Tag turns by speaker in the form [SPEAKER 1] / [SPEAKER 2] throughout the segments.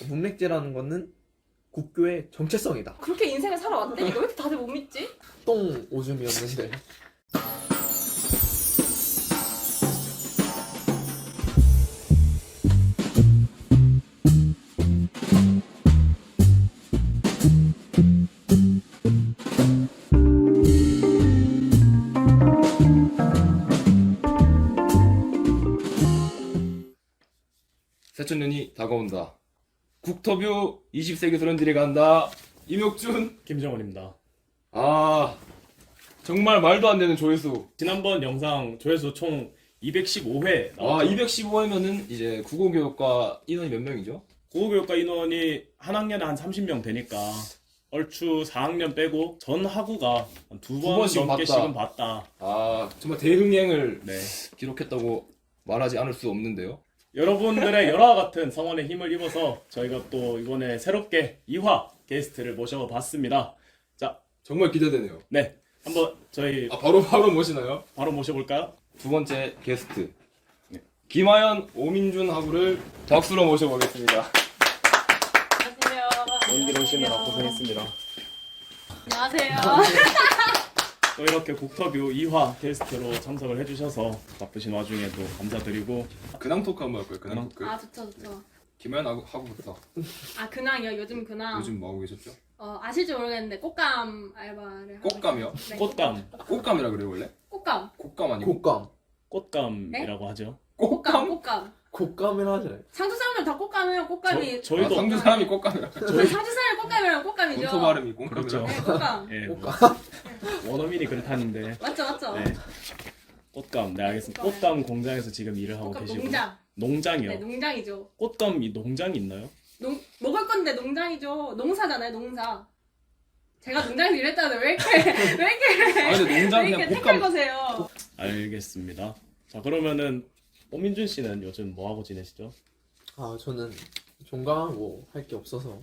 [SPEAKER 1] 문맥제라는 거는 국교의 정체성이다.
[SPEAKER 2] 그렇게 인생을 살아왔대? 이거 왜 이렇게 다들 못 믿지?
[SPEAKER 1] 똥 오줌이었는데.
[SPEAKER 3] 새천년이 다가온다. 국터뷰 20세기 소년들이 간다. 임혁준.
[SPEAKER 4] 김정원입니다.
[SPEAKER 3] 아, 정말 말도 안 되는 조회수.
[SPEAKER 4] 지난번 영상 조회수 총 215회
[SPEAKER 3] 아,
[SPEAKER 4] 나왔죠.
[SPEAKER 3] 215회면은 이제 국어교육과 인원이 몇 명이죠?
[SPEAKER 4] 국어교육과 인원이 한 학년에 한 30명 되니까 얼추 4학년 빼고 전 학우가 한 두 번
[SPEAKER 3] 번씩은
[SPEAKER 4] 넘게씩은 봤다.
[SPEAKER 3] 아, 정말 대흥행을
[SPEAKER 4] 네.
[SPEAKER 3] 기록했다고 말하지 않을 수 없는데요.
[SPEAKER 4] 여러분들의 열화와 같은 성원에 힘을 입어서 저희가 또 이번에 새롭게 2화 게스트를 모셔봤습니다. 자,
[SPEAKER 3] 정말 기대되네요.
[SPEAKER 4] 네. 한번 저희
[SPEAKER 3] 아, 바로 모시나요?
[SPEAKER 4] 바로 모셔볼까요?
[SPEAKER 3] 두 번째 게스트.
[SPEAKER 4] 네.
[SPEAKER 3] 김하연, 오민준 하구를 박수로 모셔보겠습니다.
[SPEAKER 2] 안녕하세요.
[SPEAKER 4] 먼길 오시느라 고생했습니다.
[SPEAKER 2] 안녕하세요.
[SPEAKER 4] 또 이렇게 국터뷰 2화 게스트로 참석을 해주셔서 바쁘신 와중에도 감사드리고
[SPEAKER 3] 근황 토크 한번 할까요? 근황
[SPEAKER 4] 근황?
[SPEAKER 3] 토크.
[SPEAKER 2] 아 좋죠.
[SPEAKER 3] 김하연 하구부터.
[SPEAKER 2] 아 근황이요. 요즘 근황.
[SPEAKER 3] 요즘 뭐 하고 계셨죠?
[SPEAKER 2] 아실지 모르겠는데 꽃감 알바를 하고
[SPEAKER 3] 꽃감이요?
[SPEAKER 2] 있어요. 네.
[SPEAKER 4] 꽃감,
[SPEAKER 3] 꽃감이라 그래요 원래?
[SPEAKER 2] 꽃감.
[SPEAKER 3] 꽃감 아니고?
[SPEAKER 1] 곶감.
[SPEAKER 4] 꽃감이라고 하죠.
[SPEAKER 2] 꽃감.
[SPEAKER 1] 곶감이라 하잖아요.
[SPEAKER 2] 상주 사람들 다 꽃감이에요. 꽃감이.
[SPEAKER 4] 저희도
[SPEAKER 3] 아, 상주 사람이 꽃감이라.
[SPEAKER 2] 상주 사람이 꽃감이랑 꽃감이죠.
[SPEAKER 3] 본토 발음이 꽃감이라.
[SPEAKER 4] 그렇죠.
[SPEAKER 2] 네, 꽃감.
[SPEAKER 4] 예,
[SPEAKER 1] 곶감.
[SPEAKER 4] 원어민이 그렇다는데
[SPEAKER 2] 맞죠.
[SPEAKER 4] 네. 꽃감, 네 알겠습니다. 꽃감 공장에서 지금 일을 하고
[SPEAKER 2] 꽃감
[SPEAKER 4] 계시고
[SPEAKER 2] 농장.
[SPEAKER 4] 농장이요.
[SPEAKER 2] 네, 농장이죠.
[SPEAKER 4] 꽃감이 농장이 있나요?
[SPEAKER 2] 먹을 건데 농장이죠. 농사잖아요, 농사. 제가 농장에서 일했다는데 왜 이렇게
[SPEAKER 3] 아 근데 농장
[SPEAKER 2] 왜
[SPEAKER 3] 그냥
[SPEAKER 2] 이렇게
[SPEAKER 3] 꽃감.
[SPEAKER 2] 택할 거세요?
[SPEAKER 4] 알겠습니다. 자 그러면은 오민준 씨는 요즘 뭐 하고 지내시죠?
[SPEAKER 1] 아 저는 종강하고 할 게 없어서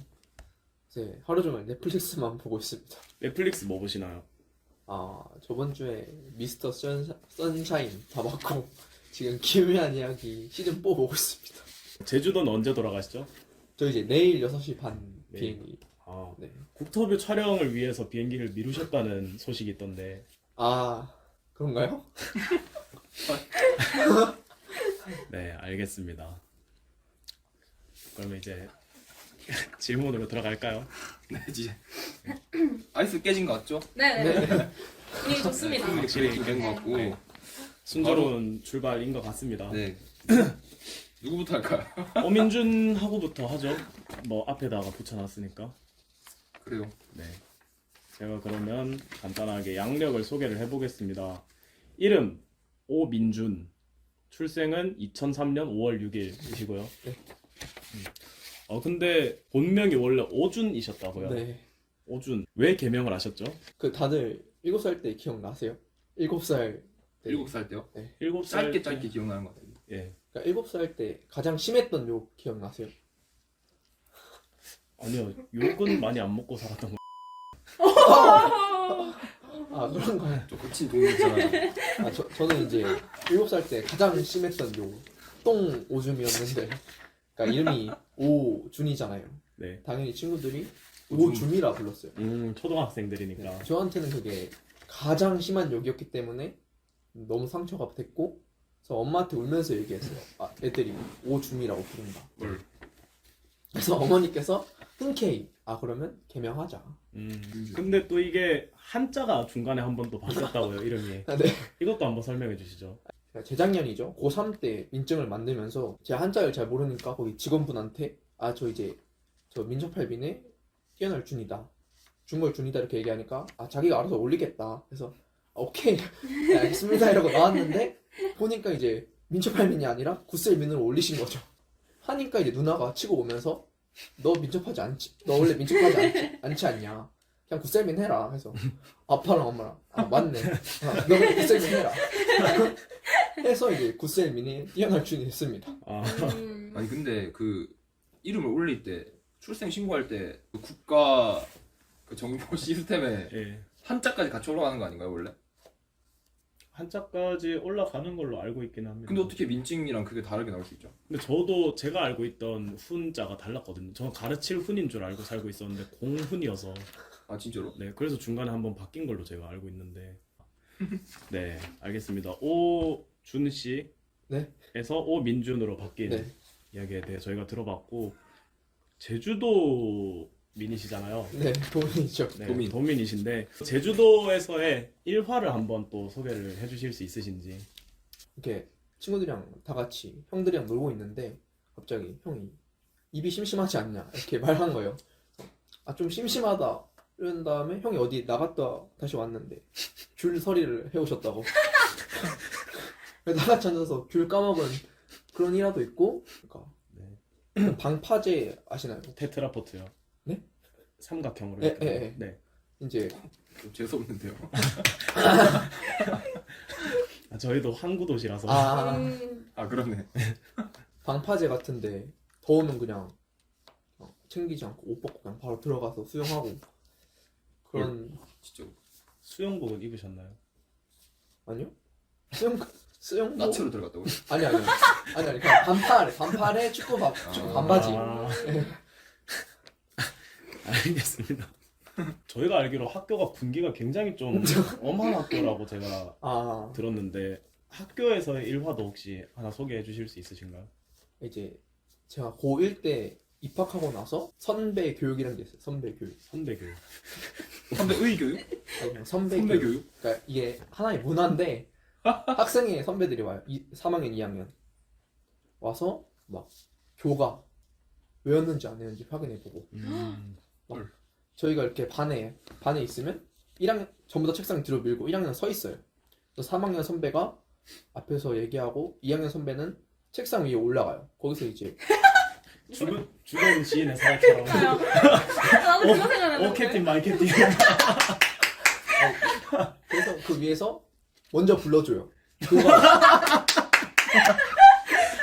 [SPEAKER 1] 이제 하루 종일 넷플릭스만 보고 있습니다.
[SPEAKER 4] 넷플릭스 뭐 보시나요?
[SPEAKER 1] 아 저번 주에 미스터 선샤인 다 봤고 지금 기묘한 이야기 시즌 4 보고 있습니다.
[SPEAKER 4] 제주도는 언제 돌아가시죠?
[SPEAKER 1] 저 이제 내일 6시 반
[SPEAKER 4] 네.
[SPEAKER 1] 비행기.
[SPEAKER 4] 아,
[SPEAKER 1] 네.
[SPEAKER 4] 국터뷰 촬영을 위해서 비행기를 미루셨다는 소식이 있던데
[SPEAKER 1] 아 그런가요?
[SPEAKER 4] 네 알겠습니다. 그러면 이제 질문으로 들어갈까요?
[SPEAKER 3] 네 이제 아이스 깨진 거 같죠?
[SPEAKER 2] 네네. 분위기 좋습니다.
[SPEAKER 3] 확실히 깬거 같고.
[SPEAKER 4] 네. 순조로운 출발인 것 같습니다.
[SPEAKER 3] 네. 누구부터 할까요?
[SPEAKER 4] 오민준 하고부터 하죠. 뭐 앞에다가 붙여놨으니까.
[SPEAKER 3] 그래요.
[SPEAKER 4] 네. 제가 그러면 간단하게 양력을 소개를 해보겠습니다. 이름 오민준. 출생은 2003년 5월 6일이시고요.
[SPEAKER 1] 네.
[SPEAKER 4] 근데 본명이 원래 오준이셨다고요?
[SPEAKER 1] 네.
[SPEAKER 4] 오준. 왜 개명을 하셨죠?
[SPEAKER 1] 그 다들 7살 때 기억나세요? 7살 때.
[SPEAKER 3] 7살 때요?
[SPEAKER 4] 7살
[SPEAKER 3] 짧게 기억나는 것 같아요.
[SPEAKER 4] 예.
[SPEAKER 1] 그러니까 7살 때 가장 심했던 욕 기억나세요?
[SPEAKER 4] 아니요. 욕은 많이 안 먹고 살았던 거.
[SPEAKER 1] 아 그런가요?
[SPEAKER 3] 좀 거친 동물 있잖아요.
[SPEAKER 1] 아 저는 이제 7살 때 가장 심했던 욕 똥 오줌이었는데 그러니까 이름이 오준이잖아요.
[SPEAKER 4] 네.
[SPEAKER 1] 당연히 친구들이
[SPEAKER 3] 오줌.
[SPEAKER 1] 오줌이라 불렀어요.
[SPEAKER 4] 초등학생들이니까.
[SPEAKER 1] 저한테는 그게 가장 심한 욕이었기 때문에 너무 상처가 됐고 그래서 엄마한테 울면서 얘기했어요. 아, 애들이 오줌이라고 부른다.
[SPEAKER 3] 뭘?
[SPEAKER 1] 그래서 어머니께서 흔쾌히 아 그러면 개명하자.
[SPEAKER 4] 근데 또 이게 한자가 중간에 한 번 또 바뀌었다고요, 이름이.
[SPEAKER 1] 아, 네.
[SPEAKER 4] 이것도 한번 설명해 주시죠.
[SPEAKER 1] 재작년이죠. 고3 때 민증을 만들면서 제가 한자를 잘 모르니까 거기 직원분한테 아 저 이제 저 민첩할빈에 뛰어날 준이다. 중걸 준이다 이렇게 얘기하니까 아 자기가 알아서 올리겠다. 그래서 아, 오케이 네, 알겠습니다 이러고 나왔는데 보니까 이제 민첩할빈이 아니라 굿셀민으로 올리신 거죠. 하니까 이제 누나가 치고 오면서 너 민첩하지 않지? 너 원래 민첩하지 않지 않냐? 그냥 굿셀민 해라. 해서 아빠랑 엄마랑 아 맞네. 아, 너 굿셀민 해라. 해서 이제 굿셀민이 뛰어날 준이 됐습니다.
[SPEAKER 3] 아니 근데 그 이름을 올릴 때 출생 신고할 때그 국가 그 정보 시스템에
[SPEAKER 4] 예.
[SPEAKER 3] 한자까지 같이 올라가는 거 아닌가요 원래?
[SPEAKER 4] 한자까지 올라가는 걸로 알고 있긴 합니다.
[SPEAKER 3] 근데 어떻게 민증이랑 그게 다르게 나올 수 있죠?
[SPEAKER 4] 근데 저도 제가 알고 있던 훈자가 달랐거든요. 저는 가르칠 훈인 줄 알고 살고 있었는데 공훈이어서
[SPEAKER 3] 아 진짜로?
[SPEAKER 4] 네, 그래서 중간에 한번 바뀐 걸로 제가 알고 있는데 네, 알겠습니다. 오준 씨에서
[SPEAKER 1] 네.
[SPEAKER 4] 오민준으로 바뀐
[SPEAKER 1] 네.
[SPEAKER 4] 이야기에 대해 저희가 들어봤고 제주도 민이시잖아요.
[SPEAKER 1] 네, 도민이죠.
[SPEAKER 4] 네,
[SPEAKER 3] 도민.
[SPEAKER 4] 도민이신데 제주도에서의 일화를 한번 또 소개를 해주실 수 있으신지.
[SPEAKER 1] 이렇게 친구들이랑 다 같이 형들이랑 놀고 있는데 갑자기 형이 입이 심심하지 않냐 이렇게 말한 거예요. 아 좀 심심하다 이런 다음에 형이 어디 나갔다 다시 왔는데 귤 서리를 해오셨다고. 다 같이 앉아서 귤 까먹은 그런 일화도 있고, 그러니까
[SPEAKER 4] 네.
[SPEAKER 1] 방파제 아시나요?
[SPEAKER 4] 테트라포트요.
[SPEAKER 1] 네?
[SPEAKER 4] 삼각형으로.
[SPEAKER 1] 예,
[SPEAKER 4] 이렇게.
[SPEAKER 1] 예, 예.
[SPEAKER 4] 네.
[SPEAKER 1] 이제
[SPEAKER 3] 좀 재수없는데요.
[SPEAKER 4] 아, 저희도 항구 도시라서.
[SPEAKER 3] 아 그러네.
[SPEAKER 1] 방파제 같은데 더우면 그냥 챙기지 않고 옷 벗고 그냥 바로 들어가서 수영하고 그런.
[SPEAKER 3] 진짜
[SPEAKER 4] 수영복은 입으셨나요?
[SPEAKER 1] 아니요? 수영복
[SPEAKER 3] 나츠로 들어갔다고?
[SPEAKER 1] 아니 그냥 반팔에 축구 반바지.
[SPEAKER 4] 아, 알겠습니다. 저희가 알기로 학교가 군기가 굉장히 좀 엄한 학교라고 제가
[SPEAKER 1] 아
[SPEAKER 4] 들었는데 학교에서의 일화도 혹시 하나 소개해 주실 수 있으신가요?
[SPEAKER 1] 이제 제가 고1 때 입학하고 나서 선배 교육이라는 게 있어요. 선배 교육.
[SPEAKER 4] 선배 교육.
[SPEAKER 3] 선배의 교육?
[SPEAKER 1] 아니, 그냥 선배
[SPEAKER 3] 선배
[SPEAKER 1] 교육.
[SPEAKER 3] 교육?
[SPEAKER 1] 그러니까 이게 하나의 문화인데 학생의 선배들이 와요. 3학년, 2학년 와서 막 교가 외웠는지 안 외웠는지 확인해보고 저희가 이렇게 반에 있으면 1학년 전부 다 책상 뒤로 밀고 1학년 서 있어요. 또 3학년 선배가 앞에서 얘기하고 2학년 선배는 책상 위에 올라가요. 거기서 이제
[SPEAKER 4] 주변 지인의 사업처럼.
[SPEAKER 2] 나도 그거 생각나는데.
[SPEAKER 4] 오 캡틴 마이 캡틴.
[SPEAKER 1] 그래서 그 위에서 먼저 불러줘요. 교가.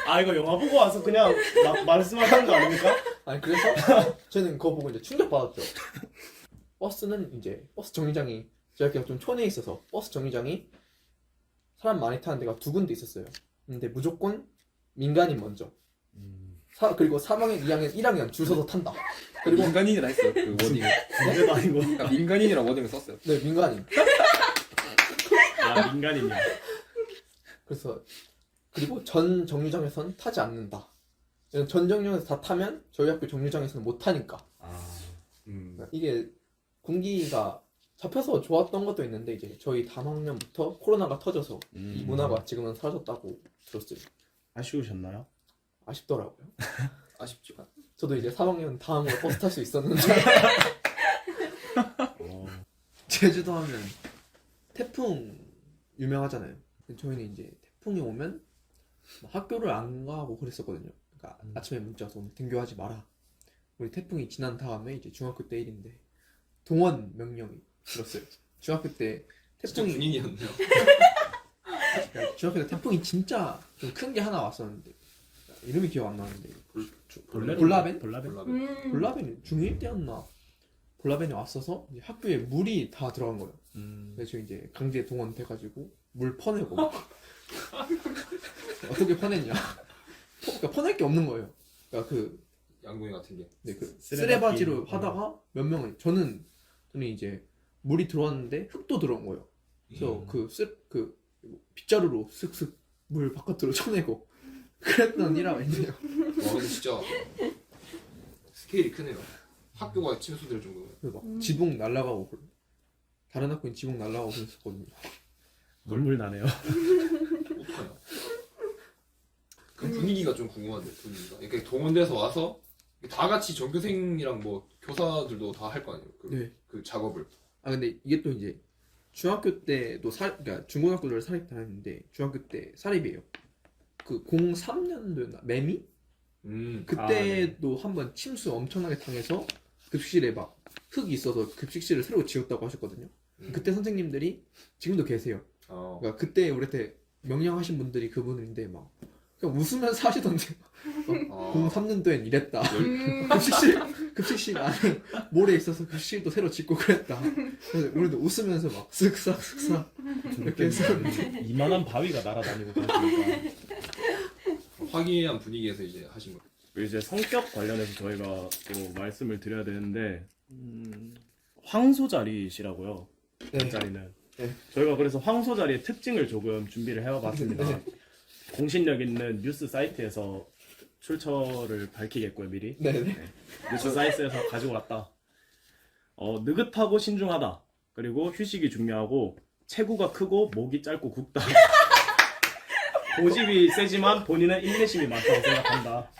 [SPEAKER 4] 아 이거 영화 보고 와서 그냥 말씀하시는 거 아닙니까?
[SPEAKER 1] 아니 그래서 저는 그거 보고 이제 충격 받았죠. 버스는 이제 버스 정류장이 저희가 좀 촌에 있어서 버스 정류장이 사람 많이 타는 데가 2군데 있었어요. 근데 무조건 민간인 먼저. 그리고 3학년, 2학년, 1학년 줄 서서 탄다. 그리고
[SPEAKER 3] 민간인이라 했어요 그 워딩을.
[SPEAKER 4] 군대도 아니고.
[SPEAKER 3] 그러니까 민간인이라 워딩을 썼어요.
[SPEAKER 1] 네 민간인.
[SPEAKER 4] 아 민간인이요.
[SPEAKER 1] 그래서 그리고 전 정류장에선 타지 않는다. 전 정류장에서 다 타면 저희 학교 정류장에서는 못 타니까. 이게 군기가 잡혀서 좋았던 것도 있는데 이제 저희 다학년부터 코로나가 터져서 이 문화가 지금은 사라졌다고 들었어요.
[SPEAKER 4] 아쉬우셨나요?
[SPEAKER 1] 아쉽더라고요.
[SPEAKER 3] 아쉽죠.
[SPEAKER 1] 저도 이제 3학년 다음으로 버스 탈 수 있었는데. 제주도 하면 태풍 유명하잖아요. 저희는 이제 태풍이 오면 학교를 안 가고 그랬었거든요. 그러니까 아침에 문자 와서 오늘 등교하지 마라. 우리 태풍이 지난 다음에 이제 중학교 때 일인데 동원 명령이 들었어요. 중학교 때
[SPEAKER 3] 진짜
[SPEAKER 1] 태풍이
[SPEAKER 3] 군인이었네요.
[SPEAKER 1] 중학교 때 태풍이 진짜 좀 큰 게 하나 왔었는데 이름이 기억 안 나는데 볼라벤? 볼라벤이 중1 때였나? 볼라벤이 왔어서 이제 학교에 물이 다 들어간 거예요. 그래서 이제 강제 동원 돼가지고 물 퍼내고 어떻게 퍼냈냐? 그러니까 퍼낼 게 없는 거예요. 그러니까 그
[SPEAKER 3] 양궁이 같은 게.
[SPEAKER 1] 네, 그 쓰레바지로 하다가 몇 명은 저는 이제 물이 들어왔는데 흙도 들어온 거예요. 그래서 그 빗자루로 슥슥 물 바깥으로 쳐내고 그랬던 일화가 있네요.
[SPEAKER 3] 와 근데 진짜 스케일이 크네요. 학교가 침수될 정도면.
[SPEAKER 1] 그래서 막 지붕 날아가고 다른 학교는 지붕 날아가고 그랬었거든요.
[SPEAKER 4] 눈물 나네요.
[SPEAKER 3] 어떡하냐. 그 분위기가 좀 궁금한데 분위기가. 그러니까 동원돼서 와서 다 같이 전교생이랑 뭐 교사들도 다 할 거 아니에요.
[SPEAKER 1] 네.
[SPEAKER 3] 그 작업을.
[SPEAKER 1] 아 근데 이게 또 이제 중학교 때도 그러니까 중고등학교를 사립 다녔는데 중학교 때 사립이에요. 그 03년도였나 매미? 그때도 한번 침수 엄청나게 당해서 급식실에 막 흙이 있어서 급식실을 새로 지었다고 하셨거든요. 그때 선생님들이 지금도 계세요. 그러니까 그때 우리한테 명령하신 분들이 그분인데 막 그냥 웃으면서 하시던데 03년도엔 이랬다. 급식실 급식실 안에 모래 있어서 급식실도 새로 짓고 그랬다. 그래서 우리도 웃으면서 막 쓱싹 이렇게 해서
[SPEAKER 4] 이만한 바위가 날아다니고 그러니까
[SPEAKER 3] 화기애애한 분위기에서 이제 하신 거예요.
[SPEAKER 4] 이제 성격 관련해서 저희가 또 말씀을 드려야 되는데 황소자리시라고요.
[SPEAKER 1] 네.
[SPEAKER 4] 자리는
[SPEAKER 1] 네.
[SPEAKER 4] 저희가 그래서 황소자리의 특징을 조금 준비를 해와봤습니다.
[SPEAKER 1] 네.
[SPEAKER 4] 공신력 있는 뉴스 사이트에서 출처를 밝히겠고요 미리.
[SPEAKER 1] 네네.
[SPEAKER 4] 뉴스 사이트에서 가지고 왔다. 느긋하고 신중하다. 그리고 휴식이 중요하고 체구가 크고 목이 짧고 굵다. 고집이 세지만 본인은 인내심이 많다고 생각한다.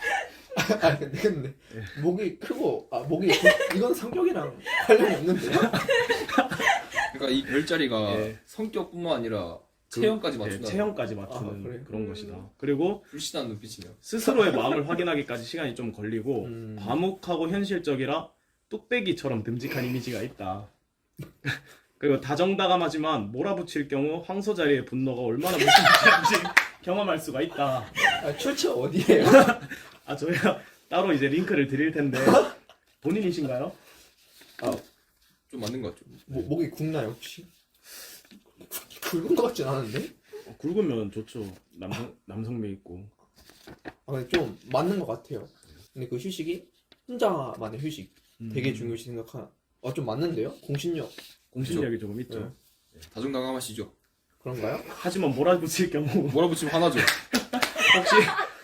[SPEAKER 1] 아 근데 목이 크고 이건 성격이랑 관련이 없는데요?
[SPEAKER 3] 그러니까 이 별자리가
[SPEAKER 4] 예.
[SPEAKER 3] 성격뿐만 아니라 체형까지 맞춘다.
[SPEAKER 4] 체형까지 맞추는
[SPEAKER 1] 아, 그래요?
[SPEAKER 4] 그런 것이다. 그리고
[SPEAKER 3] 불신한 눈빛이네요.
[SPEAKER 4] 스스로의 마음을 확인하기까지 시간이 좀 걸리고
[SPEAKER 1] 음.
[SPEAKER 4] 과묵하고 현실적이라 뚝배기처럼 듬직한 이미지가 있다. 그리고 다정다감하지만 몰아붙일 경우 황소자리의 분노가 얼마나 무서운지 경험할 수가 있다.
[SPEAKER 1] 아, 출처 어디예요?
[SPEAKER 4] 아 저희가 따로 이제 링크를 드릴 텐데 본인이신가요?
[SPEAKER 3] 좀 맞는 것 같죠.
[SPEAKER 1] 목이 굵나요 혹시? 굵은 것 같진 않은데?
[SPEAKER 4] 굵으면 좋죠. 남성미 있고.
[SPEAKER 1] 아 근데 좀 맞는 것 같아요. 근데 그 휴식이 혼자만의 휴식 되게 중요시 생각하나? 좀 맞는데요?
[SPEAKER 4] 공신력이 조금 있죠.
[SPEAKER 1] 네.
[SPEAKER 3] 다정다감하시죠.
[SPEAKER 1] 그런가요?
[SPEAKER 4] 하지만 몰아붙일 경우
[SPEAKER 3] 몰아붙이면 화나죠.
[SPEAKER 4] 혹시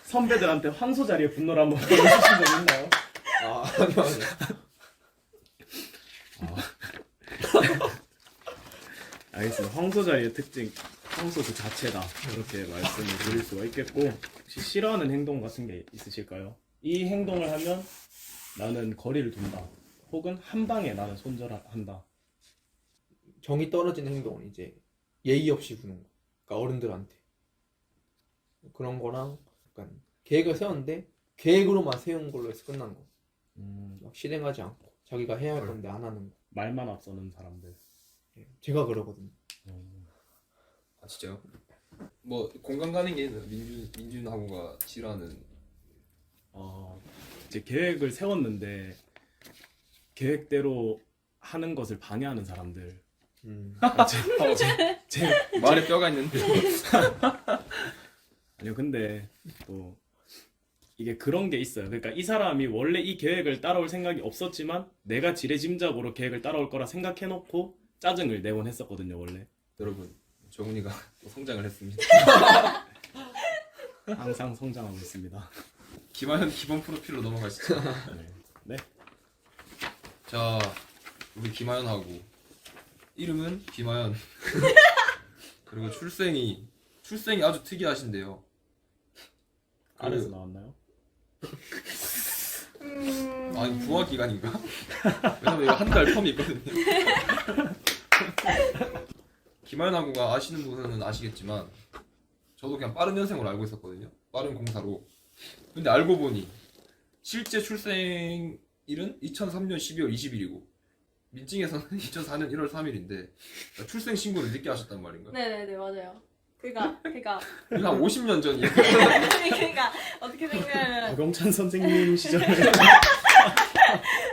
[SPEAKER 4] 선배들한테 황소자리의 분노를 한번 보여주신 적 있나요?
[SPEAKER 1] 아니요.
[SPEAKER 4] 알겠습니다. 황소자리의 특징, 황소 그 자체다. 이렇게 말씀을 드릴 수가 있겠고 혹시 싫어하는 행동 같은 게 있으실까요? 이 행동을 하면 나는 거리를 둔다. 혹은 한 방에 나는 손절한다.
[SPEAKER 1] 정이 떨어지는 행동은 이제 예의 없이 구는 거. 그러니까 어른들한테. 그런 거랑 약간 계획을 세웠는데 계획으로만 세운 걸로 해서 끝난 거. 막 실행하지 않고 자기가 해야 할 건데 안 하는 거.
[SPEAKER 4] 말만 앞서는 사람들.
[SPEAKER 1] 예, 제가 그러거든요.
[SPEAKER 3] 아 진짜요? 뭐 공감 가는 게 있나요? 민준하고가 싫어하는.
[SPEAKER 4] 이제 계획을 세웠는데 계획대로 하는 것을 방해하는 사람들. 제
[SPEAKER 3] 말에 뼈가 있는데.
[SPEAKER 4] 아니요, 근데 또 이게 그런 게 있어요. 그러니까 이 사람이 원래 이 계획을 따라올 생각이 없었지만 내가 지레짐작으로 계획을 따라올 거라 생각해놓고 짜증을 내곤 했었거든요, 원래.
[SPEAKER 3] 여러분, 정훈이가 또 성장을 했습니다.
[SPEAKER 4] 항상 성장하고 있습니다.
[SPEAKER 3] 김하연 기본 프로필로 넘어가시죠.
[SPEAKER 4] 네.
[SPEAKER 3] 자, 우리 김하연하고 이름은 김하연. 그리고 출생이 아주 특이하신데요.
[SPEAKER 4] 알에서 나왔나요?
[SPEAKER 3] 아니 부화 기간인가? 왜냐면 이거 한 달 텀이 있거든요. 김하연하고가 아시는 분은 아시겠지만 저도 그냥 빠른 년생으로 알고 있었거든요. 빠른 공사로. 근데 알고 보니 실제 출생일은 2003년 12월 20일이고 민증에서는 2004년 1월 3일인데 출생 신고를 늦게 하셨단 말인가?
[SPEAKER 2] 네네네 맞아요. 그러니까
[SPEAKER 3] 이거 한 50년 전이에요.
[SPEAKER 2] 그러니까 어떻게 생각하면
[SPEAKER 4] 박영찬 선생님 시절에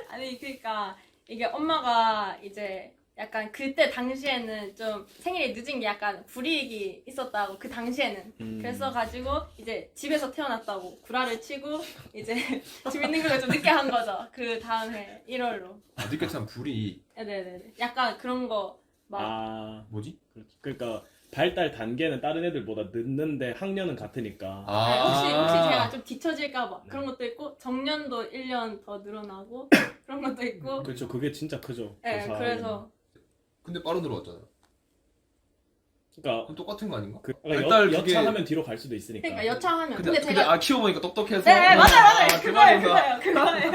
[SPEAKER 2] 아니 그러니까 이게 엄마가 이제 약간 그때 당시에는 좀 생일이 늦은 게 약간 불이익이 있었다고 그 당시에는 그래서 가지고 이제 집에서 태어났다고 구라를 치고 이제 주민등록을 좀 늦게 한 거죠. 그 다음에 1월로.
[SPEAKER 3] 아, 늦게 태어난 불이
[SPEAKER 2] 네네네. 약간 그런 거 막.
[SPEAKER 4] 아
[SPEAKER 3] 뭐지?
[SPEAKER 4] 그러니까 발달 단계는 다른 애들보다 늦는데 학년은 같으니까
[SPEAKER 2] 혹시 제가 좀 뒤처질까봐 그런 것도 있고 정년도 1년 더 늘어나고 그런 것도 있고.
[SPEAKER 4] 그렇죠. 그게 진짜 크죠.
[SPEAKER 2] 네,
[SPEAKER 4] 그
[SPEAKER 2] 그래서.
[SPEAKER 3] 근데 빠른으로 왔잖아요.
[SPEAKER 4] 그러니까
[SPEAKER 3] 그럼 똑같은 거 아닌가?
[SPEAKER 4] 발달 여차하면 뒤로 갈 수도 있으니까.
[SPEAKER 2] 그러니까 여차하면.
[SPEAKER 3] 근데
[SPEAKER 2] 제가.
[SPEAKER 3] 키워보니까 똑똑해서.
[SPEAKER 2] 네, 맞아요.
[SPEAKER 3] 그 말이구나.
[SPEAKER 2] 그거예요.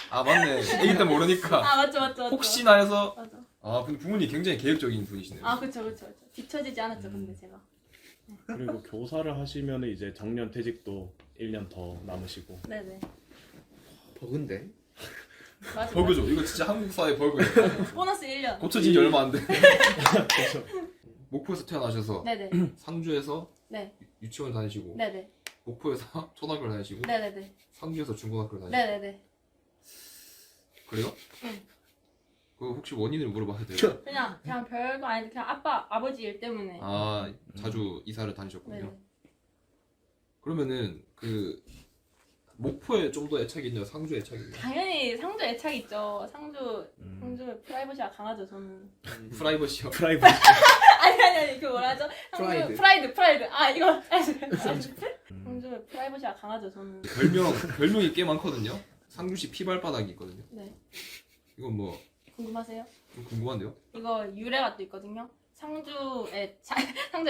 [SPEAKER 3] 아 맞네. 애기 때 모르니까.
[SPEAKER 2] 아 맞죠.
[SPEAKER 3] 혹시나 해서.
[SPEAKER 2] 맞아.
[SPEAKER 3] 아 근데 부모님 굉장히 계획적인 분이시네요.
[SPEAKER 2] 아 그쵸. 뒤처지지 않았죠, 근데 제가.
[SPEAKER 4] 그리고 교사를 하시면 이제 작년 퇴직도 1년 더 남으시고.
[SPEAKER 2] 네네.
[SPEAKER 1] 버그인데?
[SPEAKER 2] 맞아.
[SPEAKER 3] 버그죠. 이거 진짜 한국 사회 버그예요.
[SPEAKER 2] 보너스 1년.
[SPEAKER 3] 고쳐진 지 얼마 안 돼.
[SPEAKER 4] 그렇죠.
[SPEAKER 3] 목포에서 태어나셔서
[SPEAKER 2] 네네.
[SPEAKER 3] 상주에서
[SPEAKER 2] 네.
[SPEAKER 3] 유치원 다니시고
[SPEAKER 2] 네네.
[SPEAKER 3] 목포에서 초등학교를 다니시고
[SPEAKER 2] 네네네.
[SPEAKER 3] 상주에서 중고등학교를 다니시고
[SPEAKER 2] 네네네.
[SPEAKER 3] 그래요?
[SPEAKER 2] 응.
[SPEAKER 3] 그 혹시 원인을 물어봐도 돼요?
[SPEAKER 2] 그냥 별거 아닌데 그냥 아버지 일 때문에.
[SPEAKER 3] 아 자주 이사를 다니셨군요.
[SPEAKER 2] 네.
[SPEAKER 3] 그러면은 그 목포에 좀 더 애착이 있나요? 상주에 애착이 있나요?
[SPEAKER 2] 당연히 상주 애착 있죠. 상주 프라이버시가 강하죠 저는.
[SPEAKER 3] 프라이버시요.
[SPEAKER 4] 프라이빗.
[SPEAKER 2] 아니 그 뭐라죠? 상주 프라이드. 아 이거 상주 프라이버시가 강하죠 저는.
[SPEAKER 3] 별명이 꽤 많거든요. 상주시 피발바닥이 있거든요.
[SPEAKER 2] 네.
[SPEAKER 3] 이건 뭐 좀
[SPEAKER 2] 궁금하세요?
[SPEAKER 3] 궁금한데요?
[SPEAKER 2] 이거 유래가 또 있거든요. 상주에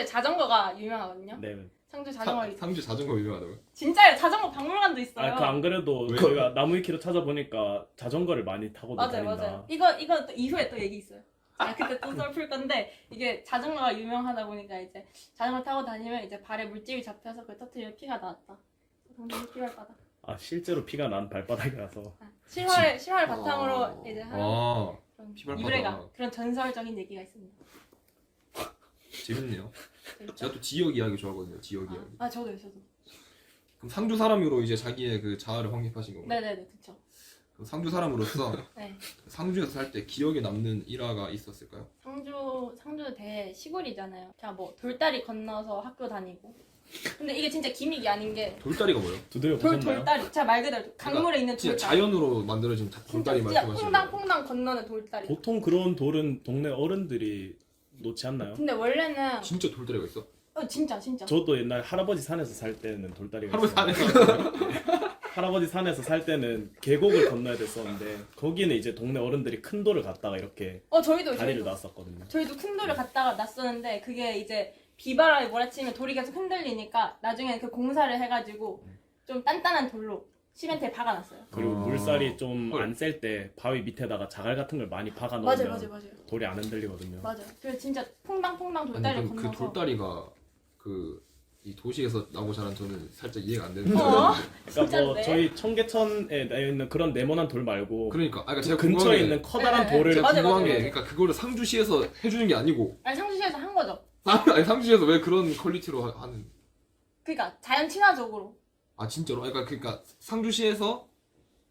[SPEAKER 2] 자전거가 유명하거든요.
[SPEAKER 4] 네.
[SPEAKER 2] 상주 자전거
[SPEAKER 3] 상주 자전거 유명하다고요?
[SPEAKER 2] 진짜요. 자전거 박물관도 있어요.
[SPEAKER 4] 그 안 그래도
[SPEAKER 3] 왜?
[SPEAKER 4] 저희가 나무위키로 찾아보니까 자전거를 많이 타고 다닌다.
[SPEAKER 2] 맞아요. 이거 또 이후에 또 얘기 있어요. 아 그때 또 썰 풀 건데 이게 자전거가 유명하다 보니까 이제 자전거 타고 다니면 이제 발에 물집이 잡혀서 그 터트리면 피가 나왔다. 동생이 피를 받아.
[SPEAKER 4] 아 실제로 피가 난 발바닥이라서.
[SPEAKER 2] 실화를 바탕으로 이제 하는 그런
[SPEAKER 3] 피발바닥.
[SPEAKER 2] 유래가 그런 전설적인 얘기가 있습니다.
[SPEAKER 3] 재밌네요.
[SPEAKER 2] 재밌죠?
[SPEAKER 3] 제가 또 지역 이야기 좋아하거든요. 지역 이야기.
[SPEAKER 2] 저도요.
[SPEAKER 3] 그럼 상주 사람으로 이제 자기의 그 자아를 확립하신 건가요?
[SPEAKER 2] 네네네 그쵸.
[SPEAKER 3] 그럼 상주 사람으로서
[SPEAKER 2] 네.
[SPEAKER 3] 상주에서 살 때 기억에 남는 일화가 있었을까요?
[SPEAKER 2] 상주 되게 시골이잖아요. 그냥 뭐 돌다리 건너서 학교 다니고. 근데 이게 진짜 기믹이 아닌 게
[SPEAKER 3] 돌다리가 뭐예요?
[SPEAKER 4] 두드려 보셨나요?
[SPEAKER 2] 돌다리. 제가 말 그대로 강물에 있는
[SPEAKER 3] 진짜
[SPEAKER 2] 돌다리.
[SPEAKER 3] 자연으로 만들어진 돌다리
[SPEAKER 2] 진짜
[SPEAKER 3] 말씀하시는 거예요?
[SPEAKER 2] 퐁당퐁당 건너는 돌다리.
[SPEAKER 4] 보통 그런 돌은 동네 어른들이 놓지 않나요?
[SPEAKER 2] 근데 원래는
[SPEAKER 3] 진짜 돌다리가 있어?
[SPEAKER 2] 진짜
[SPEAKER 4] 저도 옛날 할아버지 산에서 살 때는 돌다리가
[SPEAKER 3] 할아버지
[SPEAKER 4] 있었는데
[SPEAKER 3] 산에서
[SPEAKER 4] 할아버지 산에서 살 때는 계곡을 건너야 됐었는데 거기는 이제 동네 어른들이 큰 돌을 갖다가 이렇게 다리를 놨었거든요.
[SPEAKER 2] 저희도 큰 돌을 갖다가 놨었는데 그게 이제 비바람이 몰아치면 돌이 계속 흔들리니까 나중에 그 공사를 해가지고 좀 단단한 돌로 시멘트에 박아놨어요.
[SPEAKER 4] 그리고
[SPEAKER 3] 아.
[SPEAKER 4] 물살이 좀
[SPEAKER 3] 헐.
[SPEAKER 4] 안 셀 때 바위 밑에다가 자갈 같은 걸 많이 박아 놓으면
[SPEAKER 2] 맞아요.
[SPEAKER 4] 돌이 안 흔들리거든요.
[SPEAKER 2] 맞아요. 그래서 진짜 퐁당퐁당
[SPEAKER 3] 아니
[SPEAKER 2] 돌다리를
[SPEAKER 3] 그
[SPEAKER 2] 건너서
[SPEAKER 3] 돌다리가 그 이 도시에서 나고 자란 저는 살짝 이해가 안 되는데
[SPEAKER 2] 어?
[SPEAKER 4] 그러니까 뭐
[SPEAKER 2] 진짠데?
[SPEAKER 4] 저희 청계천에 있는 그런 네모난 돌 말고
[SPEAKER 3] 그러니까
[SPEAKER 4] 그
[SPEAKER 3] 제가
[SPEAKER 4] 근처에
[SPEAKER 3] 궁금한 게
[SPEAKER 4] 있는 커다란
[SPEAKER 2] 네, 네.
[SPEAKER 4] 돌을
[SPEAKER 3] 제가
[SPEAKER 2] 맞아,
[SPEAKER 3] 궁금한 게
[SPEAKER 2] 맞아.
[SPEAKER 3] 그러니까 그거를 상주시에서 해주는 게 아니고
[SPEAKER 2] 아니 상주시에서 한 거죠.
[SPEAKER 3] 아니 상주시에서 왜 그런 퀄리티로 하는
[SPEAKER 2] 그러니까 자연 친화적으로.
[SPEAKER 3] 아 진짜로? 그러니까 상주시에서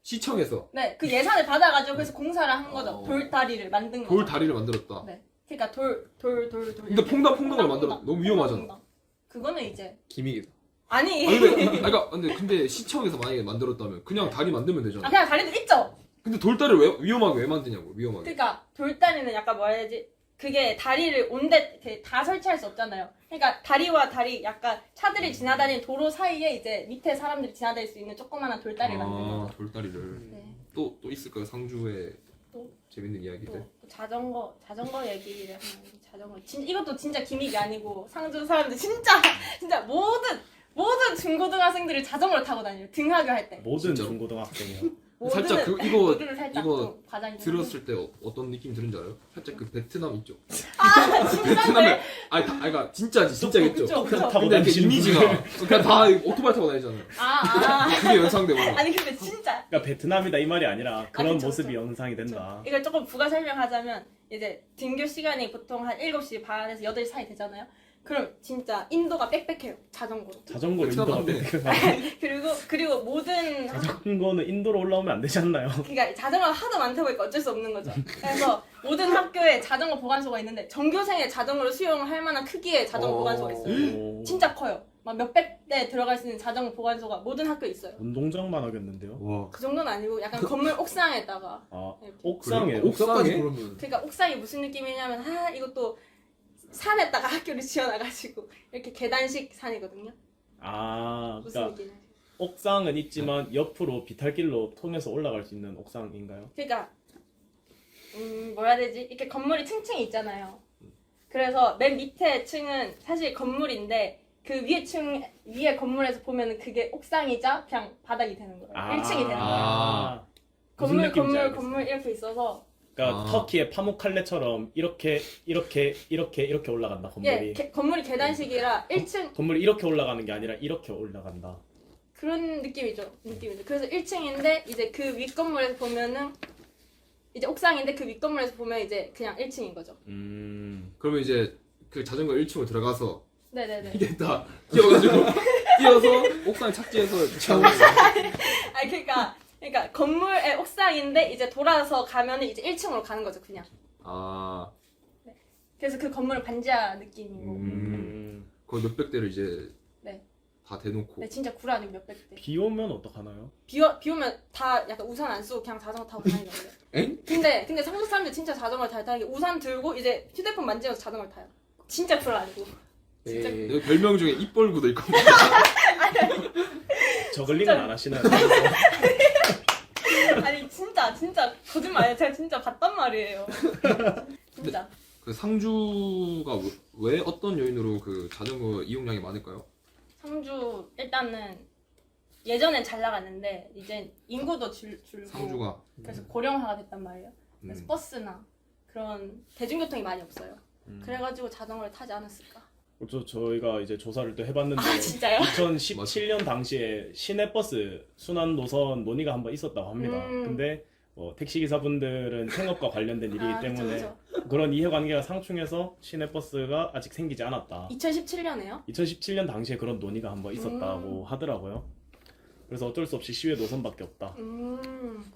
[SPEAKER 3] 시청에서
[SPEAKER 2] 네, 그 예산을 받아가지고 그래서 공사를 한 거죠.
[SPEAKER 3] 어.
[SPEAKER 2] 돌다리를 만든 거죠.
[SPEAKER 3] 돌다리를 만들었다.
[SPEAKER 2] 네. 그러니까 돌.
[SPEAKER 3] 근데 퐁당퐁당을 만들어 너무 위험하잖아.
[SPEAKER 2] 퐁당퐁당. 그거는 이제
[SPEAKER 1] 기믹이다.
[SPEAKER 2] 아니.
[SPEAKER 3] 근데 시청에서 만약에 만들었다면 그냥 다리 만들면 되잖아.
[SPEAKER 2] 그냥 다리도 있죠.
[SPEAKER 3] 근데 돌다리를 왜 위험하게 왜 만드냐고 위험하게.
[SPEAKER 2] 그러니까 돌다리는 약간 뭐라 해야 되지? 그게 다리를 온데 다 설치할 수 없잖아요. 그러니까 다리와 다리 약간 차들이 지나다니는 도로 사이에 이제 밑에 사람들이 지나다닐 수 있는 조그마한 돌다리를 만든 거죠.
[SPEAKER 3] 돌다리를
[SPEAKER 2] 네.
[SPEAKER 3] 또 있을까요? 상주에
[SPEAKER 2] 또?
[SPEAKER 3] 재밌는 이야기들.
[SPEAKER 2] 또 자전거 얘기를 하면 자전거 이것도 진짜 기믹이 아니고 상주 사람들 진짜 모든 중고등학생들이 자전거를 타고 다녀요. 등하교 할 때.
[SPEAKER 4] 모든
[SPEAKER 3] 진짜로?
[SPEAKER 4] 중고등학생이요.
[SPEAKER 3] 살짝
[SPEAKER 2] 모두는 살짝
[SPEAKER 3] 이거
[SPEAKER 2] 좀 과장이
[SPEAKER 3] 들었을 때 어떤 느낌 드는지 알아요? 살짝 그 베트남 있죠.
[SPEAKER 2] 진짜인데?
[SPEAKER 3] 베트남에 그러니까 진짜겠죠.
[SPEAKER 2] 그쵸.
[SPEAKER 4] 타고
[SPEAKER 3] 근데 이렇게
[SPEAKER 4] 다니시는
[SPEAKER 3] 이미지가 그냥 다 오토바이 타고 다니잖아요. 그게 연상되고.
[SPEAKER 2] 아니 근데 진짜
[SPEAKER 4] 그러니까 베트남이다 이 말이 아니라 그런
[SPEAKER 2] 그쵸,
[SPEAKER 4] 모습이
[SPEAKER 2] 그쵸.
[SPEAKER 4] 연상이 된다.
[SPEAKER 2] 이걸 조금 부가 설명하자면 이제 등교 시간이 보통 한 7시 반에서 8시 사이 되잖아요. 그럼 진짜 인도가 빽빽해요. 자전거로.
[SPEAKER 4] 자전거로
[SPEAKER 3] 베트남
[SPEAKER 4] 인도가
[SPEAKER 3] 맞네.
[SPEAKER 2] 그리고 모든
[SPEAKER 4] 자전거는 인도로 올라오면 안 되지 않나요?
[SPEAKER 2] 그러니까 자전거가 하도 많다 보니까 어쩔 수 없는 거죠. 그래서 모든 학교에 자전거 보관소가 있는데 전교생의 자전거를 수용할 만한 크기의 자전거 보관소가 있어요.
[SPEAKER 4] 오.
[SPEAKER 2] 진짜 커요. 막 몇백 대 들어갈 수 있는 자전거 보관소가 모든 학교에 있어요.
[SPEAKER 4] 운동장만 하겠는데요?
[SPEAKER 3] 와.
[SPEAKER 2] 그 정도는 아니고 약간 건물 옥상에다가
[SPEAKER 4] 아
[SPEAKER 2] 이렇게.
[SPEAKER 4] 옥상에
[SPEAKER 3] 그래요?
[SPEAKER 1] 옥상까지
[SPEAKER 3] 옥상에?
[SPEAKER 1] 그러면
[SPEAKER 2] 그러니까 옥상이 무슨 느낌이냐면 이것도 산에다가 학교를 지어놔가지고 이렇게 계단식 산이거든요.
[SPEAKER 4] 아
[SPEAKER 2] 무슨
[SPEAKER 4] 그러니까
[SPEAKER 2] 느낌이야?
[SPEAKER 4] 옥상은 있지만 옆으로 비탈길로 통해서 올라갈 수 있는 옥상인가요?
[SPEAKER 2] 그러니까 뭐라 해야 되지? 이렇게 건물이 층층이 있잖아요. 그래서 맨 밑에 층은 사실 건물인데 그 위에 건물에서 보면은 그게 옥상이자 그냥 바닥이 되는 거예요. 1층이 되는 거예요.
[SPEAKER 3] 아.
[SPEAKER 4] 무슨 느낌인지
[SPEAKER 2] 건물
[SPEAKER 4] 알겠어요.
[SPEAKER 2] 이렇게 있어서
[SPEAKER 4] 그러니까
[SPEAKER 3] 아.
[SPEAKER 4] 터키의 파묵칼레처럼 이렇게 올라간다 건물이.
[SPEAKER 2] 건물이 계단식이라 1층
[SPEAKER 4] 건물이 이렇게 올라가는 게 아니라 이렇게 올라간다.
[SPEAKER 2] 그런 느낌이죠. 그래서 1층인데 이제 그 윗 건물에서 보면은 이제 옥상인데 그 윗 건물에서 보면 이제 그냥 1층인 거죠.
[SPEAKER 3] 그러면 이제 그 자전거 1층으로 들어가서
[SPEAKER 2] 네네네.
[SPEAKER 3] 이게 다 뛰어가지고 뛰어서 옥상 착지해서
[SPEAKER 2] 아니 그러니까 그러니까 건물의 옥상인데 이제 돌아서 가면은 이제 1층으로 가는 거죠 그냥.
[SPEAKER 3] 아
[SPEAKER 2] 그래서 그 건물을 반지하 느낌이고.
[SPEAKER 3] 거의 몇백 대를 이제
[SPEAKER 2] 네.
[SPEAKER 3] 다 대놓고.
[SPEAKER 2] 네, 진짜 구라는 몇백 대.
[SPEAKER 4] 비 오면 어떡하나요?
[SPEAKER 2] 비 오면 다 약간 우산 안 쓰고 그냥 자전거 타고 다니는데.
[SPEAKER 1] 엥?
[SPEAKER 2] 근데 상주 사람들 진짜 자전거를 잘 타는 게 우산 들고 이제 휴대폰 만지면서 자전거를 타요. 진짜 구라 아니고. 진짜.
[SPEAKER 1] 네.
[SPEAKER 3] 여기 별명 중에 입벌구도 있고.
[SPEAKER 4] 저글링은
[SPEAKER 2] 진짜.
[SPEAKER 4] 안 하시나요?
[SPEAKER 2] 아니 진짜 거짓말 아니에요. 제가 진짜 봤단 말이에요. 진짜.
[SPEAKER 3] 그 상주가 왜 어떤 요인으로 그 자전거 이용량이 많을까요?
[SPEAKER 2] 상주 일단은 예전엔 잘 나갔는데 이제 인구도 줄고
[SPEAKER 3] 상주가
[SPEAKER 2] 그래서 고령화가 됐단 말이에요. 그래서 버스나 그런 대중교통이 많이 없어요. 그래가지고 자전거를 타지 않았을까.
[SPEAKER 4] 그렇죠. 저희가 이제 조사를 또 해봤는데
[SPEAKER 2] 아 진짜요?
[SPEAKER 4] 2017년 당시에 시내버스 순환 노선 논의가 한번 있었다고 합니다. 근데 택시 기사분들은 생업과 관련된 일이기 때문에
[SPEAKER 2] 그쵸.
[SPEAKER 4] 그런 이해관계가 상충해서 시내버스가 아직 생기지 않았다.
[SPEAKER 2] 2017년에요?
[SPEAKER 4] 2017년 당시에 그런 논의가 한번 있었다고 하더라고요. 그래서 어쩔 수 없이 시외 노선밖에 없다.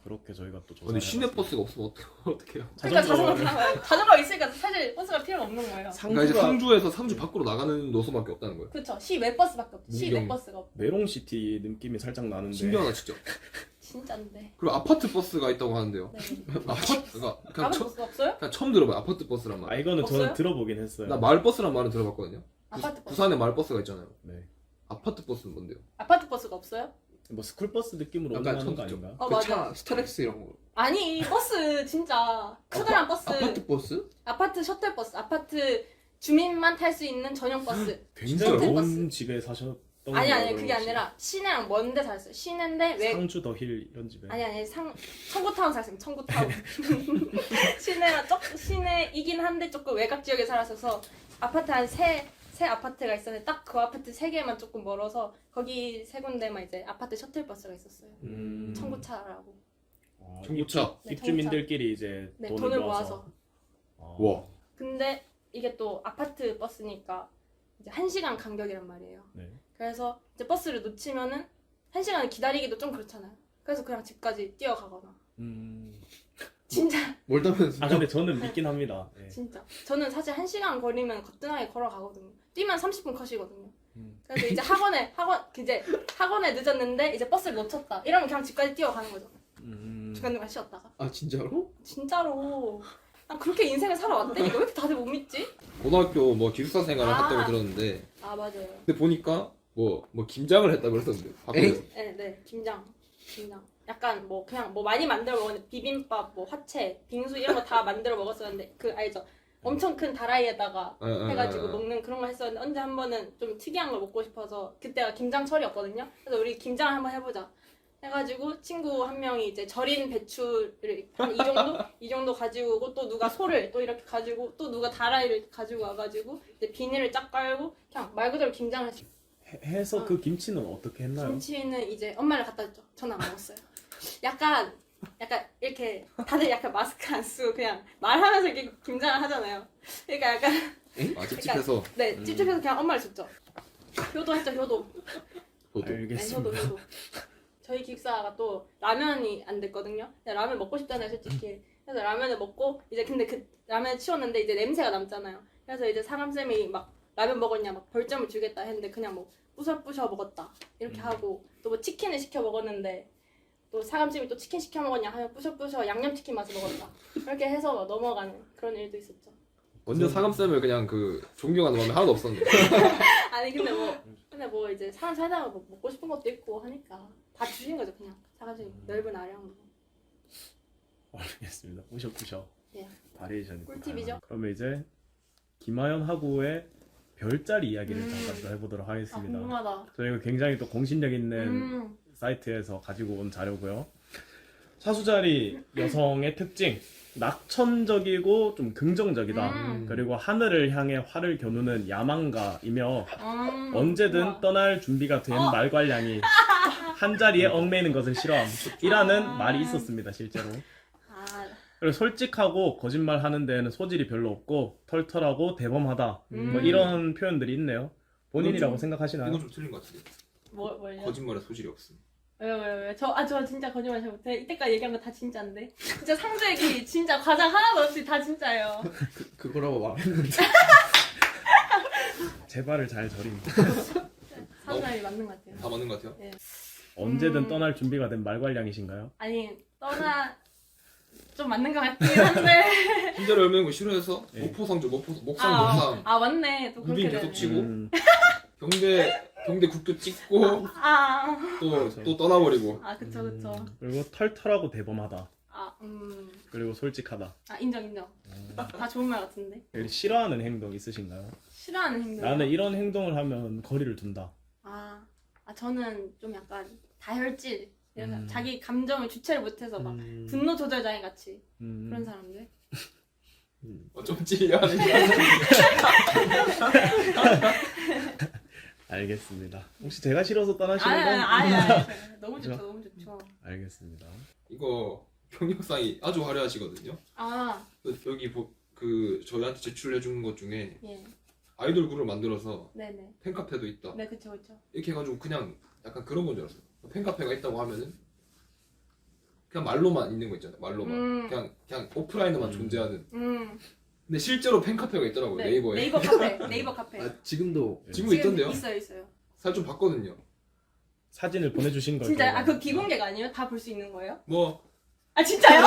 [SPEAKER 4] 그렇게 저희가 또 조사를
[SPEAKER 3] 근데 시내버스가 없으면 어떡해요?
[SPEAKER 2] 그러니까 자전거 타요. 자전거 있으니까 사실 버스가 필요가 없는 거예요.
[SPEAKER 3] 그러니까 이제 상주에서 상주 밖으로 나가는 노선밖에 없다는 거예요.
[SPEAKER 2] 그렇죠. 시외 버스밖에 없죠. 시내
[SPEAKER 3] 문경.
[SPEAKER 2] 버스가 없.
[SPEAKER 4] 메롱시티 느낌이 살짝 나는데
[SPEAKER 3] 신기하다 진짜.
[SPEAKER 2] 진짜인데.
[SPEAKER 3] 그리고 아파트 버스가 있다고 하는데요.
[SPEAKER 2] 네.
[SPEAKER 3] 아파트가 그냥,
[SPEAKER 2] 다른 버스가 없어요?
[SPEAKER 3] 그냥 처음 들어봐요. 아파트 버스란 말.
[SPEAKER 4] 이거는
[SPEAKER 2] 없어요?
[SPEAKER 4] 저는 들어보긴 했어요.
[SPEAKER 3] 나 마을버스란 말은 들어봤거든요.
[SPEAKER 2] 아파트 버스.
[SPEAKER 3] 부산에 마을버스가 있잖아요.
[SPEAKER 4] 네.
[SPEAKER 3] 아파트 버스는 뭔데요?
[SPEAKER 2] 아파트 버스가 없어요?
[SPEAKER 4] 뭐 스쿨버스 느낌으로
[SPEAKER 1] 약간
[SPEAKER 4] 운행하는 거
[SPEAKER 1] 좀
[SPEAKER 4] 아닌가요?
[SPEAKER 2] 어,
[SPEAKER 1] 그
[SPEAKER 2] 맞아.
[SPEAKER 1] 차 스타렉스 이런 거.
[SPEAKER 2] 아니 버스 진짜 크더란 버스.
[SPEAKER 1] 아파트 버스?
[SPEAKER 2] 아파트 셔틀 버스. 아파트 주민만 탈 수 있는 전용 버스.
[SPEAKER 4] 굉장히
[SPEAKER 2] 셔틀 버스.
[SPEAKER 4] 좋은 집에 사셨던
[SPEAKER 2] 아니
[SPEAKER 4] 거예요,
[SPEAKER 2] 그게
[SPEAKER 4] 혹시?
[SPEAKER 2] 아니라 시내랑 먼데 살았어요. 시내인데 왜
[SPEAKER 4] 상주 더힐 이런 집에.
[SPEAKER 2] 아니 청구타운 살았습니다. 청구타운. 시내이긴 한데 조금 외곽 지역에 살았어서 아파트 한 세 아파트가 있었는데 딱 그 아파트 세 개만 조금 멀어서 거기 세 군데만 이제 아파트 셔틀 버스가 있었어요. 청구차라고.
[SPEAKER 3] 청구차.
[SPEAKER 2] 네,
[SPEAKER 4] 입주민들끼리 이제
[SPEAKER 2] 네,
[SPEAKER 4] 돈을,
[SPEAKER 2] 돈을
[SPEAKER 4] 모아서.
[SPEAKER 2] 모아서.
[SPEAKER 3] 와.
[SPEAKER 2] 근데 이게 또 아파트 버스니까 이제 1시간 간격이란 말이에요.
[SPEAKER 4] 네.
[SPEAKER 2] 그래서 이제 버스를 놓치면은 1시간을 기다리기도 좀 그렇잖아요. 그래서 그냥 집까지 뛰어가거나. 진짜
[SPEAKER 1] 멀다면서.
[SPEAKER 4] 근데 저는 믿긴 합니다. 네.
[SPEAKER 2] 진짜 저는 사실 1시간 거리면 거뜬하게 걸어가거든요. 뛰면 30분 컷이거든요. 그래서 이제 학원에 늦었는데 이제 버스를 놓쳤다. 이러면 그냥 집까지 뛰어가는 거죠. 중간중간 쉬었다가.
[SPEAKER 1] 아 진짜로?
[SPEAKER 2] 진짜로. 난 그렇게 인생을 살아왔대. 이거 왜 이렇게 다들 못 믿지?
[SPEAKER 3] 고등학교 뭐 기숙사 생활을
[SPEAKER 2] 아.
[SPEAKER 3] 했다고 들었는데
[SPEAKER 2] 아 맞아요.
[SPEAKER 3] 근데 보니까 뭐 김장을 했다고 그러던데. 밖에서.
[SPEAKER 2] 네 김장. 약간 뭐 그냥 뭐 많이 만들어 먹었는데 비빔밥, 뭐 화채, 빙수 이런 거 다 만들어 먹었었는데 그 알죠? 엄청 큰 다라이에다가 해가지고 먹는 그런 거 했었는데 언제 한 번은 좀 특이한 걸 먹고 싶어서 그때가 김장철이었거든요. 그래서 우리 김장을 한번 해보자 해가지고 친구 한 명이 이제 절인 배추를 한 이 정도 가지고 오고 또 누가 소를 또 이렇게 가지고 또 누가 다라이를 가지고 와가지고 이제 비닐을 쫙 깔고 그냥 말 그대로 김장을 했어요.
[SPEAKER 4] 해서 그 김치는 어떻게 했나요?
[SPEAKER 2] 김치는 이제 엄마를 갖다 줬죠. 저는 안 먹었어요. 약간 이렇게 다들 약간 마스크 안 쓰고 그냥 말하면서 이렇게 김장을 하잖아요. 그러니까 약간
[SPEAKER 3] 찝찝해서.
[SPEAKER 2] 네 찝찝해서 그냥 엄마를 줬죠. 효도했죠 효도.
[SPEAKER 3] 저도.
[SPEAKER 2] 네,
[SPEAKER 4] 알겠습니다.
[SPEAKER 2] 효도. 저희 기숙사가 또 라면이 안 됐거든요. 근데 라면 먹고 싶잖아요 솔직히. 그래서 라면을 먹고 이제 근데 그 라면 치웠는데 이제 냄새가 남잖아요. 그래서 이제 상암쌤이 막 라면 먹었냐 막 벌점을 주겠다 했는데 그냥 뭐 부셔 먹었다 이렇게 하고 또 뭐 치킨을 시켜 먹었는데 또 사감집이 또 치킨 시켜 먹었냐 하면 부셔 양념치킨 맛을 먹었다 이렇게 해서 넘어가는 그런 일도 있었죠.
[SPEAKER 3] 완전 사감쌤을 그냥 그 존경하는 마음이 하나도 없었는데.
[SPEAKER 2] 아니 근데 뭐 이제 사람 살다가 뭐 먹고 싶은 것도 있고 하니까 다 주신 거죠 그냥 사감집 넓은 아량으로.
[SPEAKER 4] 알겠습니다. 부셔.
[SPEAKER 2] 예.
[SPEAKER 4] 바리에이션이
[SPEAKER 2] 꿀팁이죠.
[SPEAKER 4] 그러면 이제 김하연 하구의 별자리 이야기를 잠깐 또 해보도록
[SPEAKER 2] 아
[SPEAKER 4] 하겠습니다.
[SPEAKER 2] 궁금하다.
[SPEAKER 4] 저희가 굉장히 또 공신력 있는 사이트에서 가지고 온 자료고요. 사수자리 여성의 특징, 낙천적이고 좀 긍정적이다. 그리고 하늘을 향해 활을 겨누는 야망가이며 언제든
[SPEAKER 2] 우와.
[SPEAKER 4] 떠날 준비가 된 말괄량이 한 자리에 얽매이는 것을 싫어함이라는 말이 있었습니다, 실제로.
[SPEAKER 2] 아
[SPEAKER 4] 그리고 솔직하고 거짓말 하는 데에는 소질이 별로 없고 털털하고 대범하다. 뭐 이런 표현들이 있네요. 본인이라고
[SPEAKER 3] 이건
[SPEAKER 4] 생각하시나요?
[SPEAKER 3] 이건 좀 틀린 것 같은데.
[SPEAKER 2] 뭘요?
[SPEAKER 3] 거짓말에 소질이 없음.
[SPEAKER 2] 왜? 저 진짜 거짓말 잘 못해. 이때까지 얘기한 거 다 진짜인데. 진짜 상주얘기 진짜 과장 하나도 없이 다 진짜예요.
[SPEAKER 1] 그거라고 말했는데.
[SPEAKER 4] 제 발을 잘 저립니다.
[SPEAKER 2] 사는 말이 맞는 것 같아요.
[SPEAKER 3] 다 맞는 것 같아요.
[SPEAKER 4] 언제든 떠날 준비가 된 말괄량이신가요?
[SPEAKER 2] 아니 좀 맞는 것 같긴 한데.
[SPEAKER 3] 힘대로 열매는 거 싫어해서
[SPEAKER 4] 예.
[SPEAKER 3] 목포상주 목상
[SPEAKER 2] 맞네. 또 그렇게
[SPEAKER 3] 무빙
[SPEAKER 2] 되네.
[SPEAKER 3] 계속 치고 경대 국도 찍고 또 떠나버리고.
[SPEAKER 2] 그쵸.
[SPEAKER 4] 그리고 털털하고 대범하다. 그리고 솔직하다.
[SPEAKER 2] 인정. 다 좋은 말 같은데.
[SPEAKER 4] 그리고 싫어하는 행동 있으신가요?
[SPEAKER 2] 싫어하는 행동.
[SPEAKER 4] 나는 이런 행동을 하면 거리를 둔다.
[SPEAKER 2] 저는 좀 약간 다혈질. 자기 감정을 주체를 못해서 막 분노 조절장애 같이 그런 사람들.
[SPEAKER 3] 좀 찔려하는 거야.
[SPEAKER 4] 알겠습니다. 혹시 제가 싫어서 떠나시는 건?
[SPEAKER 2] 아니. 너무 좋죠.
[SPEAKER 4] 알겠습니다.
[SPEAKER 3] 이거 경력상이 아주 화려하시거든요. 여기 저희한테 제출해 주는 것 중에
[SPEAKER 2] 예.
[SPEAKER 3] 아이돌 그룹을 만들어서
[SPEAKER 2] 네네.
[SPEAKER 3] 팬카페도 있다.
[SPEAKER 2] 네, 그쵸.
[SPEAKER 3] 이렇게 해가지고 그냥 약간 그런 건 줄 알았어요. 팬카페가 있다고 하면은 그냥 말로만 있는 거 있잖아요. 말로만 그냥 오프라인으로만 존재하는. 근데 실제로 팬카페가 있더라고요.
[SPEAKER 2] 네.
[SPEAKER 3] 네이버에.
[SPEAKER 2] 네이버 카페.
[SPEAKER 1] 지금도
[SPEAKER 3] 지금 있던데요?
[SPEAKER 2] 있어요.
[SPEAKER 3] 사실 좀 봤거든요.
[SPEAKER 4] 사진을 보내주신 걸.
[SPEAKER 2] 진짜 그거 비공개가 아니에요? 다 볼 수 있는 거예요?
[SPEAKER 3] 뭐
[SPEAKER 2] 진짜요?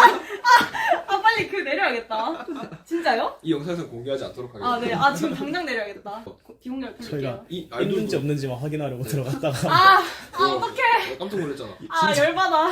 [SPEAKER 2] 빨리 그 내려야겠다. 진짜요?
[SPEAKER 3] 이 영상에서 공개하지 않도록 하겠습니다.
[SPEAKER 2] 네. 지금 당장 내려야겠다. 비공개를 켜줄게요.
[SPEAKER 4] 저희가
[SPEAKER 3] 이 아이돌
[SPEAKER 4] 있는지
[SPEAKER 3] 그룹
[SPEAKER 4] 없는지만 확인하려고 들어갔다가
[SPEAKER 2] 어떡해.
[SPEAKER 3] 깜짝 놀랐잖아.
[SPEAKER 2] 열받아.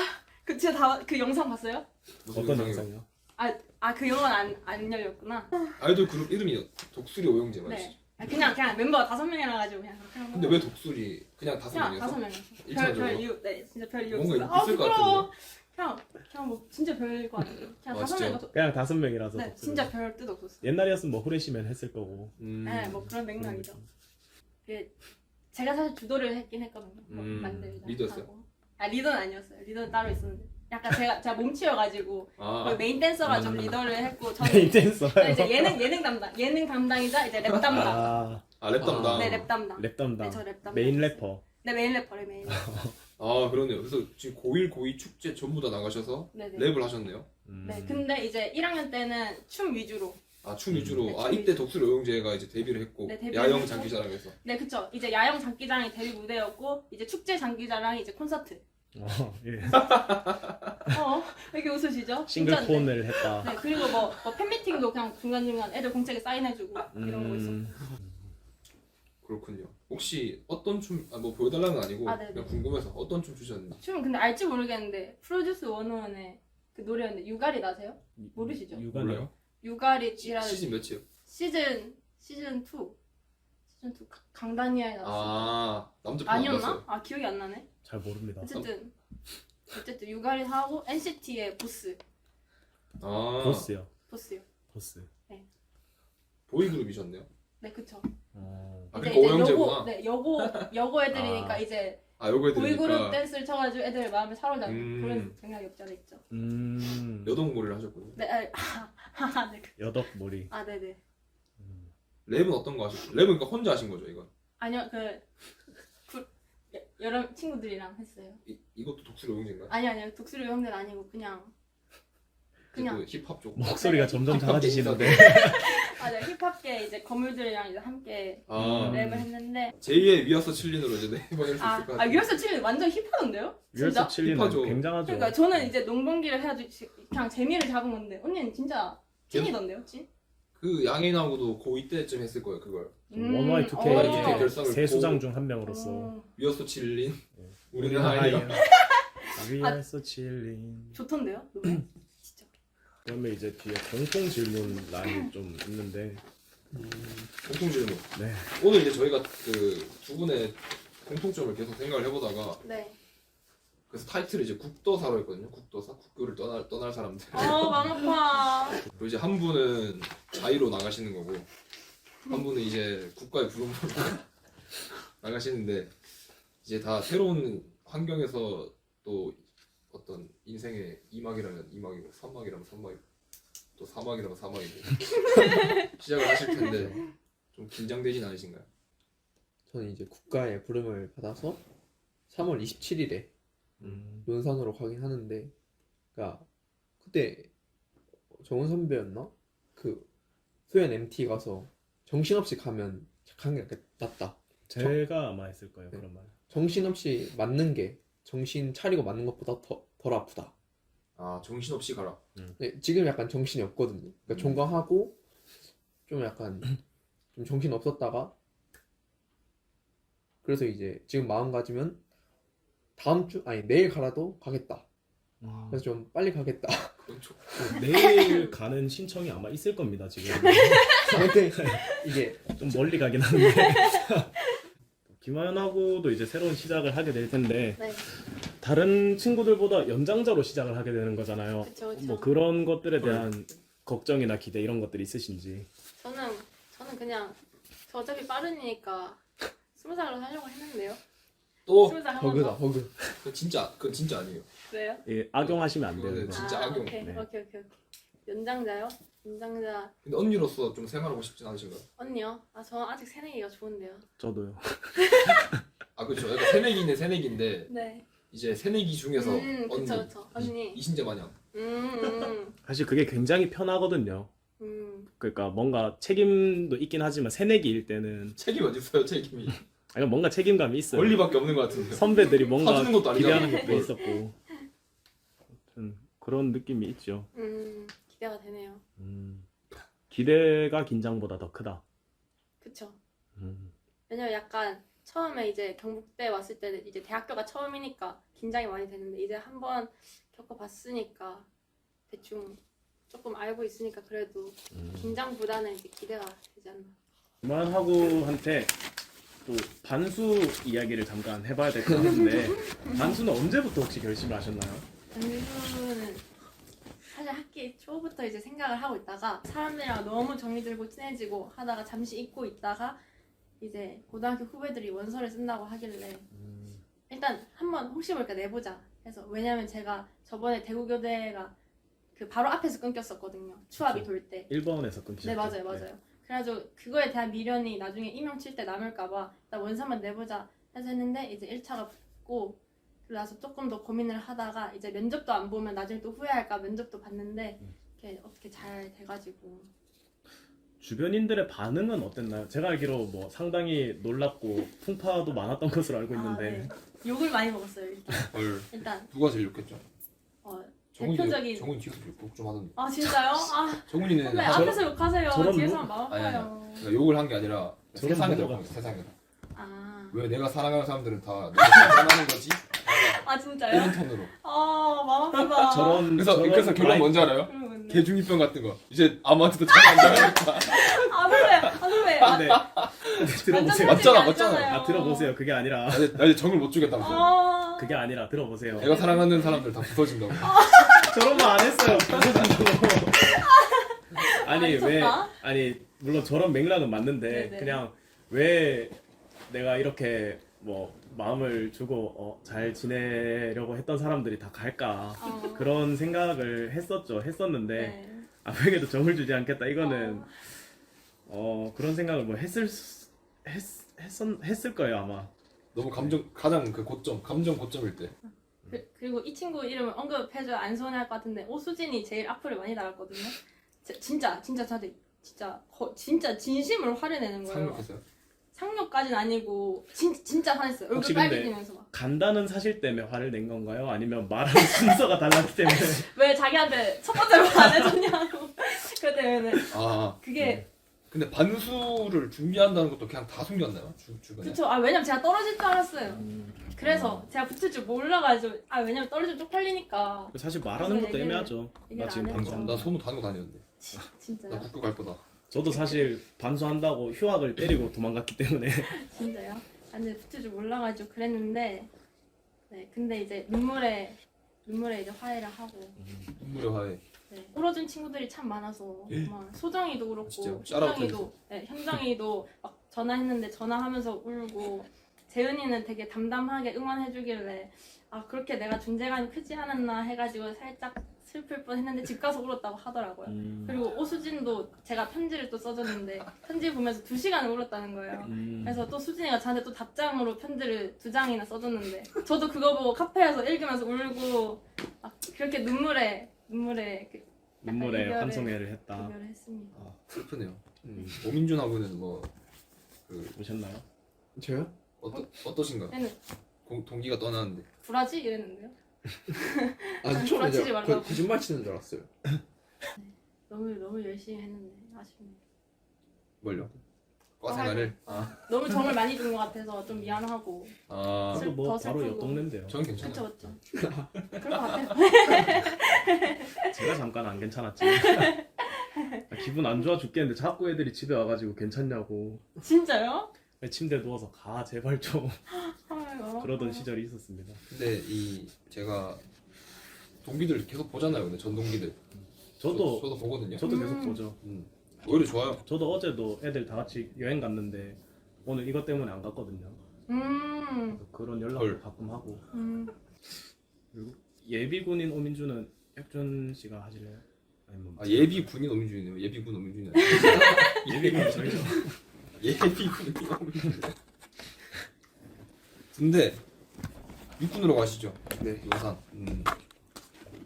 [SPEAKER 2] 제가 그 영상 봤어요?
[SPEAKER 3] 무슨
[SPEAKER 4] 어떤
[SPEAKER 3] 영상이요?
[SPEAKER 4] 영상이요?
[SPEAKER 2] 그 영화는 안 열렸구나.
[SPEAKER 3] 아이돌 그룹 이름이 독수리 오영재 맞지?
[SPEAKER 2] 네. 그냥 멤버가 5명이라 가지고 그냥 그렇게 한
[SPEAKER 3] 근데
[SPEAKER 2] 거예요.
[SPEAKER 3] 왜 독수리? 그냥 다섯
[SPEAKER 2] 그냥
[SPEAKER 3] 명이었어?
[SPEAKER 2] 5명이었어.
[SPEAKER 3] 일차적으로?
[SPEAKER 2] 별 이유, 네, 진짜 별 이유
[SPEAKER 3] 뭔가
[SPEAKER 2] 없어요.
[SPEAKER 3] 있을 것
[SPEAKER 2] 부러워.
[SPEAKER 3] 같은데.
[SPEAKER 2] 그냥 뭐 진짜 별거 아니에요. 그냥
[SPEAKER 3] 아,
[SPEAKER 2] 5명이서
[SPEAKER 4] 그냥 5명이라서.
[SPEAKER 2] 네, 진짜 별 뜻 없었어.
[SPEAKER 4] 옛날이었으면 뭐 후레쉬면 했을 거고.
[SPEAKER 2] 네, 뭐 그런 맥락이죠. 제가 사실 주도를 했긴 했거든요. 만들자.
[SPEAKER 3] 리더였어요?
[SPEAKER 2] 하고. 리더는 아니었어요. 리더는 따로 있었는데. 약간 제가 몸치여가지고 메인 댄서가 좀 리더를 했고
[SPEAKER 4] 메인
[SPEAKER 2] 저는
[SPEAKER 4] 댄서요?
[SPEAKER 2] 이제 예능 담당이자 이제 랩 담당.
[SPEAKER 3] 랩 담당.
[SPEAKER 2] 네, 랩 담당.
[SPEAKER 4] 랩 담당.
[SPEAKER 2] 네, 저 랩 담당.
[SPEAKER 4] 메인 래퍼.
[SPEAKER 2] 네, 메인 래퍼래 메인.
[SPEAKER 3] 그러네요. 그래서 지금 고1, 고2 축제 전부 다 나가셔서
[SPEAKER 2] 네네.
[SPEAKER 3] 랩을 하셨네요.
[SPEAKER 2] 네, 근데 이제 1학년 때는 춤 위주로.
[SPEAKER 3] 춤 위주로.
[SPEAKER 2] 네, 춤
[SPEAKER 3] 이때 독수리 오영재가 이제 데뷔를 했고
[SPEAKER 2] 네, 데뷔를
[SPEAKER 3] 야영
[SPEAKER 2] 했고.
[SPEAKER 3] 장기자랑에서.
[SPEAKER 2] 네, 그쵸. 이제 야영 장기자랑이 데뷔 무대였고 이제 축제 장기자랑이 이제 콘서트.
[SPEAKER 4] 예.
[SPEAKER 2] 왜 이렇게 웃으시죠?
[SPEAKER 4] 싱글
[SPEAKER 2] 진짜인데.
[SPEAKER 4] 폰을 했다.
[SPEAKER 2] 네, 그리고 뭐 팬미팅도 그냥 중간중간 애들 공책에 사인해주고 이런 거 있었고.
[SPEAKER 3] 그렇군요. 혹시 어떤 춤, 뭐 보여달라는 건 아니고
[SPEAKER 2] 네네.
[SPEAKER 3] 그냥 궁금해서 어떤 춤 추셨는지.
[SPEAKER 2] 춤은 근데 알지 모르겠는데 프로듀스 101의 그 노래였는데 유가리 나세요? 모르시죠?
[SPEAKER 4] 육아요?
[SPEAKER 2] 유가리라는
[SPEAKER 3] 시즌 몇이요?
[SPEAKER 2] 시즌 2 강다니엘 나왔어.
[SPEAKER 3] 남자 편 안
[SPEAKER 2] 아니었나?
[SPEAKER 3] 봤어요.
[SPEAKER 2] 기억이 안 나네.
[SPEAKER 4] 잘 모릅니다.
[SPEAKER 2] 어쨌든 유가리 하고 NCT의 보스.
[SPEAKER 4] 보스요.
[SPEAKER 2] 보스요.
[SPEAKER 4] 보스.
[SPEAKER 3] 보이 그룹이셨네요.
[SPEAKER 2] 네, 그쵸.
[SPEAKER 3] 그러니까 오영재구나.
[SPEAKER 2] 여고 애들이니까 이제
[SPEAKER 3] 요거 해드리니까.
[SPEAKER 2] 보이그룹 댄스를 쳐가지고 애들 마음을 사로잡는 그런 맥락이 없지 않아 있죠.
[SPEAKER 3] 여동몰이를 하셨군요.
[SPEAKER 2] 네, 네.
[SPEAKER 4] 여덕머리.
[SPEAKER 2] 네네.
[SPEAKER 3] 랩은 어떤 거 하셨어요? 랩은 그러니까 혼자 하신 거죠, 이건?
[SPEAKER 2] 아니요, 여러 친구들이랑 했어요.
[SPEAKER 3] 이것도 독수리 오영재인가요?
[SPEAKER 2] 아니요, 독수리 형들 아니고 그냥
[SPEAKER 3] 그 힙합 쪽.
[SPEAKER 4] 목소리가 점점 작아지시는데.
[SPEAKER 2] 맞아요. 힙합계 이제 거물들이랑 이제 함께 랩을 했는데.
[SPEAKER 3] 제2의 위아서 칠린으로 이제 네이버에 할수 있을 것 같아요.
[SPEAKER 2] 위어스 칠린 완전 힙하던데요?
[SPEAKER 4] 위얼스
[SPEAKER 2] 진짜?
[SPEAKER 4] 칠리는
[SPEAKER 3] 힙하죠.
[SPEAKER 4] 굉장하죠.
[SPEAKER 2] 그러니까 저는 이제 농번기를 해가지고 그냥 재미를 잡은 건데 언니는 진짜 찐이던데요, 찐?
[SPEAKER 3] 그 양해나고도 고2 때쯤 했을 거예요, 그걸.
[SPEAKER 4] 원와이
[SPEAKER 2] 오.
[SPEAKER 4] 투케이의
[SPEAKER 3] 결성을
[SPEAKER 4] 세
[SPEAKER 3] 보고
[SPEAKER 4] 수장 중 한 명으로서
[SPEAKER 3] 위아서 칠린. 우리는
[SPEAKER 4] 우리는
[SPEAKER 3] 하이야.
[SPEAKER 4] 위얼스 칠린.
[SPEAKER 2] 좋던데요? 노래? 진짜.
[SPEAKER 4] 그러면 이제 뒤에 공통 질문 라인이 좀 있는데.
[SPEAKER 3] 공통 질문.
[SPEAKER 4] 네.
[SPEAKER 3] 오늘 이제 저희가 그 두 분의 공통점을 계속 생각을 해보다가
[SPEAKER 2] 네.
[SPEAKER 3] 그래서 타이틀을 이제 국도사로 했거든요. 국도사, 국교를 떠날 사람들.
[SPEAKER 2] 마음 아파.
[SPEAKER 3] 그리고 이제 한 분은 자유로 나가시는 거고, 한 분은 이제 국가의 부름으로 나가시는데 이제 다 새로운 환경에서 또 어떤 인생의 2막이라면 2막이고 3막이라면 3막이고 또 4막이라면 4막이고 시작을 하실 텐데 좀 긴장되진 않으신가요?
[SPEAKER 1] 저는 이제 국가의 부름을 받아서 3월 27일에 논산으로 가긴 하는데, 그러니까 그때 정훈 선배였나? 그 소연 MT 가서 정신없이 가면 가는 게 낫다.
[SPEAKER 4] 제가 아마 했을 거예요
[SPEAKER 1] 네.
[SPEAKER 4] 그런 말.
[SPEAKER 1] 정신없이 맞는 게 정신 차리고 맞는 것보다 덜 아프다.
[SPEAKER 3] 아 정신없이 가라.
[SPEAKER 1] 네, 지금 약간 정신이 없거든요. 그러니까 종강하고 좀 약간 좀 정신 없었다가, 그래서 이제 지금 마음가짐은 다음 주 아니 내일 가라도 가겠다. 그래서 좀 빨리 가겠다.
[SPEAKER 3] 그건 좀
[SPEAKER 4] 내일 가는 신청이 아마 있을 겁니다 지금.
[SPEAKER 1] 근데 이게
[SPEAKER 4] 좀 멀리 가긴 하는데. 김하연하고도 이제 새로운 시작을 하게 될 텐데
[SPEAKER 2] 네.
[SPEAKER 4] 다른 친구들보다 연장자로 시작을 하게 되는 거잖아요.
[SPEAKER 2] 그쵸, 그쵸.
[SPEAKER 4] 뭐 그런 것들에 대한 걱정이나 기대 이런 것들이 있으신지.
[SPEAKER 2] 저는 그냥 저 어차피 빠르니까 20살로 하려고 했는데요.
[SPEAKER 3] 또
[SPEAKER 2] 20살 한 번
[SPEAKER 1] 버그다
[SPEAKER 2] 더.
[SPEAKER 1] 버그.
[SPEAKER 3] 그건 진짜 아니에요.
[SPEAKER 2] 왜요?
[SPEAKER 4] 예, 악용하시면 안 돼요.
[SPEAKER 3] 네,
[SPEAKER 4] 이거.
[SPEAKER 3] 진짜
[SPEAKER 2] 아,
[SPEAKER 3] 악용.
[SPEAKER 2] 오케이,
[SPEAKER 4] 네.
[SPEAKER 2] 오케이. 연장자요? 연장자
[SPEAKER 3] 근데 언니로서 좀 생활하고 싶진 않으신가요?
[SPEAKER 2] 언니요? 아 저는 아직 새내기가 좋은데요.
[SPEAKER 4] 저도요.
[SPEAKER 3] 아 그렇죠. 약간 새내기네 새내기인데
[SPEAKER 2] 네.
[SPEAKER 3] 이제 새내기 중에서 언니
[SPEAKER 2] 그쵸. 언니.
[SPEAKER 3] 이신재 마냥.
[SPEAKER 4] 사실 그게 굉장히 편하거든요. 그러니까 뭔가 책임도 있긴 하지만 새내기일 때는
[SPEAKER 3] 책임 어디 있어요 책임이?
[SPEAKER 4] 아니, 뭔가 책임감이 있어요.
[SPEAKER 3] 권리밖에 없는 것 같은데요.
[SPEAKER 4] 선배들이 뭔가
[SPEAKER 3] 사주는 것도 아니잖아요.
[SPEAKER 4] 기대하는 것도 있었고 아무튼 그런 느낌이 있죠.
[SPEAKER 2] 기대가 되네요.
[SPEAKER 4] 기대가 긴장보다 더 크다.
[SPEAKER 2] 그쵸.
[SPEAKER 4] 음.
[SPEAKER 2] 왜냐면 약간 처음에 이제 경북대 왔을 때는 이제 대학교가 처음이니까 긴장이 많이 되는데 이제 한번 겪어봤으니까 대충 조금 알고 있으니까 그래도 긴장보다는 이제 기대가 되지 않나.
[SPEAKER 4] 그만하고한테 또 반수 이야기를 잠깐 해봐야 될 것 같은데 반수는 언제부터 혹시 결심을 하셨나요?
[SPEAKER 2] 연수는 사실 학기 초부터 이제 생각을 하고 있다가 사람들이랑 너무 정이 들고 친해지고 하다가 잠시 잊고 있다가 이제 고등학교 후배들이 원서를 쓴다고 하길래 일단 한번 혹시 모르니까 내보자 해서. 왜냐면 제가 저번에 대구교대가 그 바로 앞에서 끊겼었거든요. 추합이 돌 때.
[SPEAKER 4] 1번에서 끊기셨죠?
[SPEAKER 2] 네 맞아요. 그래가지고 그거에 대한 미련이 나중에 임용 칠 때 남을까봐 일단 원서만 내보자 해서 했는데 이제 1차가 붙고 그래서 조금 더 고민을 하다가 이제 면접도 안 보면 나중에 또 후회할까 면접도 봤는데 이렇게 어떻게 잘 돼가지고.
[SPEAKER 4] 주변인들의 반응은 어땠나요? 제가 알기로 뭐 상당히 놀랍고 풍파도 많았던 것으로 알고 있는데
[SPEAKER 2] 네. 욕을 많이 먹었어요 일단.
[SPEAKER 3] 헐.
[SPEAKER 2] 일단
[SPEAKER 3] 누가 제일 욕했죠?
[SPEAKER 2] 대표적인.
[SPEAKER 3] 정훈이 뒤에서 욕 좀 하던데.
[SPEAKER 2] 아 진짜요? 아
[SPEAKER 3] 정훈이는
[SPEAKER 2] 선배
[SPEAKER 3] 하-
[SPEAKER 2] 앞에서 욕하세요.
[SPEAKER 4] 저런
[SPEAKER 2] 뒤에서
[SPEAKER 4] 욕-
[SPEAKER 2] 하면 마음
[SPEAKER 3] 아니,
[SPEAKER 2] 아파요.
[SPEAKER 3] 그러니까 욕을 한 게 아니라
[SPEAKER 4] 저런
[SPEAKER 3] 세상에
[SPEAKER 4] 문제가-
[SPEAKER 3] 대한 세상에.
[SPEAKER 2] 아,
[SPEAKER 3] 왜 내가 사랑하는 사람들은 다 내가 사랑하는 거지?
[SPEAKER 2] 아
[SPEAKER 3] 이런
[SPEAKER 2] 진짜요?
[SPEAKER 3] 톤으로.
[SPEAKER 2] 아 마음 아프다.
[SPEAKER 3] 그래서 결론 뭔지 알아요?
[SPEAKER 2] 그런 건데.
[SPEAKER 3] 개중이병 같은 거. 이제 아무한테도 전화 안 전화니까.
[SPEAKER 2] 아 선배.
[SPEAKER 4] 근데 들어보세요.
[SPEAKER 3] 맞잖아.
[SPEAKER 2] 아니잖아요.
[SPEAKER 4] 아 들어보세요. 그게 아니라
[SPEAKER 3] 나 이제 정을 못 주겠다고.
[SPEAKER 2] 아
[SPEAKER 4] 그게 아니라 들어보세요.
[SPEAKER 3] 내가 사랑하는 사람들 다 부서진다고.
[SPEAKER 4] 저런 말 안 했어요. 부서진다고. 아니 왜
[SPEAKER 2] 미쳤다.
[SPEAKER 4] 아니 물론 저런 맥락은 맞는데
[SPEAKER 2] 네네.
[SPEAKER 4] 그냥 왜 내가 이렇게 뭐 마음을 주고 잘 지내려고 했던 사람들이 다 갈까 그런 생각을 했었는데
[SPEAKER 2] 네.
[SPEAKER 4] 아무에게도 정을 주지 않겠다 이거는 그런 생각을 뭐 했을 거예요 아마.
[SPEAKER 3] 너무 가장 그 감정 고점일 때.
[SPEAKER 2] 그리고 이 친구 이름을 언급해줘야 안 서운할 것 같은데 오수진이 제일 악플을 많이 달았거든요. 진짜 저한테 진짜 진심으로 화를 내는 거예요.
[SPEAKER 3] 상륙했어요.
[SPEAKER 2] 상륙까지는 아니고 진짜 화냈어요. 얼굴
[SPEAKER 4] 혹시 근데-
[SPEAKER 2] 빨개지면서 막.
[SPEAKER 4] 간다는 사실 때문에 화를 낸 건가요? 아니면 말하는 순서가 달랐기 때문에?
[SPEAKER 2] 왜 자기한테 첫 번째로 안 해줬냐고. 그것 때문에
[SPEAKER 3] 아
[SPEAKER 2] 그게
[SPEAKER 3] 근데 반수를 준비한다는 것도 그냥 다 숨겼나요? 주변에.
[SPEAKER 2] 그쵸. 왜냐면 제가 떨어질 줄 알았어요. 그래서 제가 붙을 줄 몰라가지고 왜냐면 떨어지면 쪽팔리니까.
[SPEAKER 4] 사실 말하는 것도 애매하죠.
[SPEAKER 2] 얘기를
[SPEAKER 4] 나 지금
[SPEAKER 2] 안
[SPEAKER 4] 방송.
[SPEAKER 3] 나 소문 다니고 다녔는데.
[SPEAKER 2] 진짜요?
[SPEAKER 3] 나 국교 갈 거다.
[SPEAKER 4] 저도 사실 반수한다고 휴학을 때리고 도망갔기 때문에
[SPEAKER 2] 진짜요? 근데 붙을 줄 몰라가지고 그랬는데 네 근데 이제 눈물에 이제 화해를 하고
[SPEAKER 3] 눈물의 화해.
[SPEAKER 2] 네, 울어준 친구들이 참 많아서 막 소정이도 그렇고
[SPEAKER 3] 진짜요? 샤라웃
[SPEAKER 2] 현정이도 현정이도 막 전화했는데 전화하면서 울고 재은이는 되게 담담하게 응원해주길래 그렇게 내가 존재감이 크지 않았나 해가지고 살짝 슬플 뻔했는데 집 가서 울었다고 하더라고요. 그리고 오수진도 제가 편지를 또 써줬는데 편지 보면서 2시간을 울었다는 거예요. 그래서 또 수진이가 저한테 또 답장으로 편지를 2장이나 써줬는데 저도 그거 보고 카페에서 읽으면서 울고 막 그렇게 눈물에 이별을-
[SPEAKER 4] 환송회를 했다.
[SPEAKER 2] 이별을 했습니다.
[SPEAKER 3] 아, 슬프네요.
[SPEAKER 1] 음.
[SPEAKER 3] 오민준하고는 뭐
[SPEAKER 4] 보셨나요?
[SPEAKER 1] 저요?
[SPEAKER 3] 어떠신가요?
[SPEAKER 2] 얘는
[SPEAKER 3] 동기가 떠나는데.
[SPEAKER 2] 불하지 이랬는데요.
[SPEAKER 1] 아 처음에
[SPEAKER 2] 부러치지
[SPEAKER 1] 제가
[SPEAKER 2] 말라고.
[SPEAKER 1] 거짓말 치는 줄 알았어요.
[SPEAKER 2] 너무 열심히 했는데 아쉽네요.
[SPEAKER 3] 뭘요? 과 생활을.
[SPEAKER 2] 너무 정을 많이 준 것 같아서 좀 미안하고.
[SPEAKER 3] 아,
[SPEAKER 2] 슬-
[SPEAKER 4] 저도 뭐
[SPEAKER 2] 더
[SPEAKER 4] 바로
[SPEAKER 2] 슬프고.
[SPEAKER 4] 옆동네인데요.
[SPEAKER 3] 저는 괜찮아요.
[SPEAKER 2] 그쵸. 그런 것 같아요.
[SPEAKER 4] 제가 잠깐 안 괜찮았지. 기분 안 좋아 죽겠는데 자꾸 애들이 집에 와가지고 괜찮냐고
[SPEAKER 2] 진짜요?
[SPEAKER 4] 침대 누워서 가 제발 좀
[SPEAKER 2] 아이고.
[SPEAKER 4] 그러던 시절이 있었습니다.
[SPEAKER 3] 근데 제가 동기들 계속 보잖아요. 근데 전 동기들. 저도 보거든요.
[SPEAKER 4] 저도 계속 보죠.
[SPEAKER 3] 오히려 좋아요.
[SPEAKER 4] 저도 어제도 애들 다 같이 여행 갔는데 오늘 이것 때문에 안 갔거든요. 그래서 그런 연락도
[SPEAKER 3] 헐.
[SPEAKER 4] 가끔 하고.
[SPEAKER 3] 그리고
[SPEAKER 4] 예비군인 오민주는 혁준 씨가 하실래요? 아니면
[SPEAKER 3] 예비 군인 오민준이네요. 예비군 오민준이 아니라
[SPEAKER 4] 예비군 저희죠.
[SPEAKER 3] 예비군인 오민준. 근데 육군으로 가시죠.
[SPEAKER 1] 네.
[SPEAKER 3] 용산.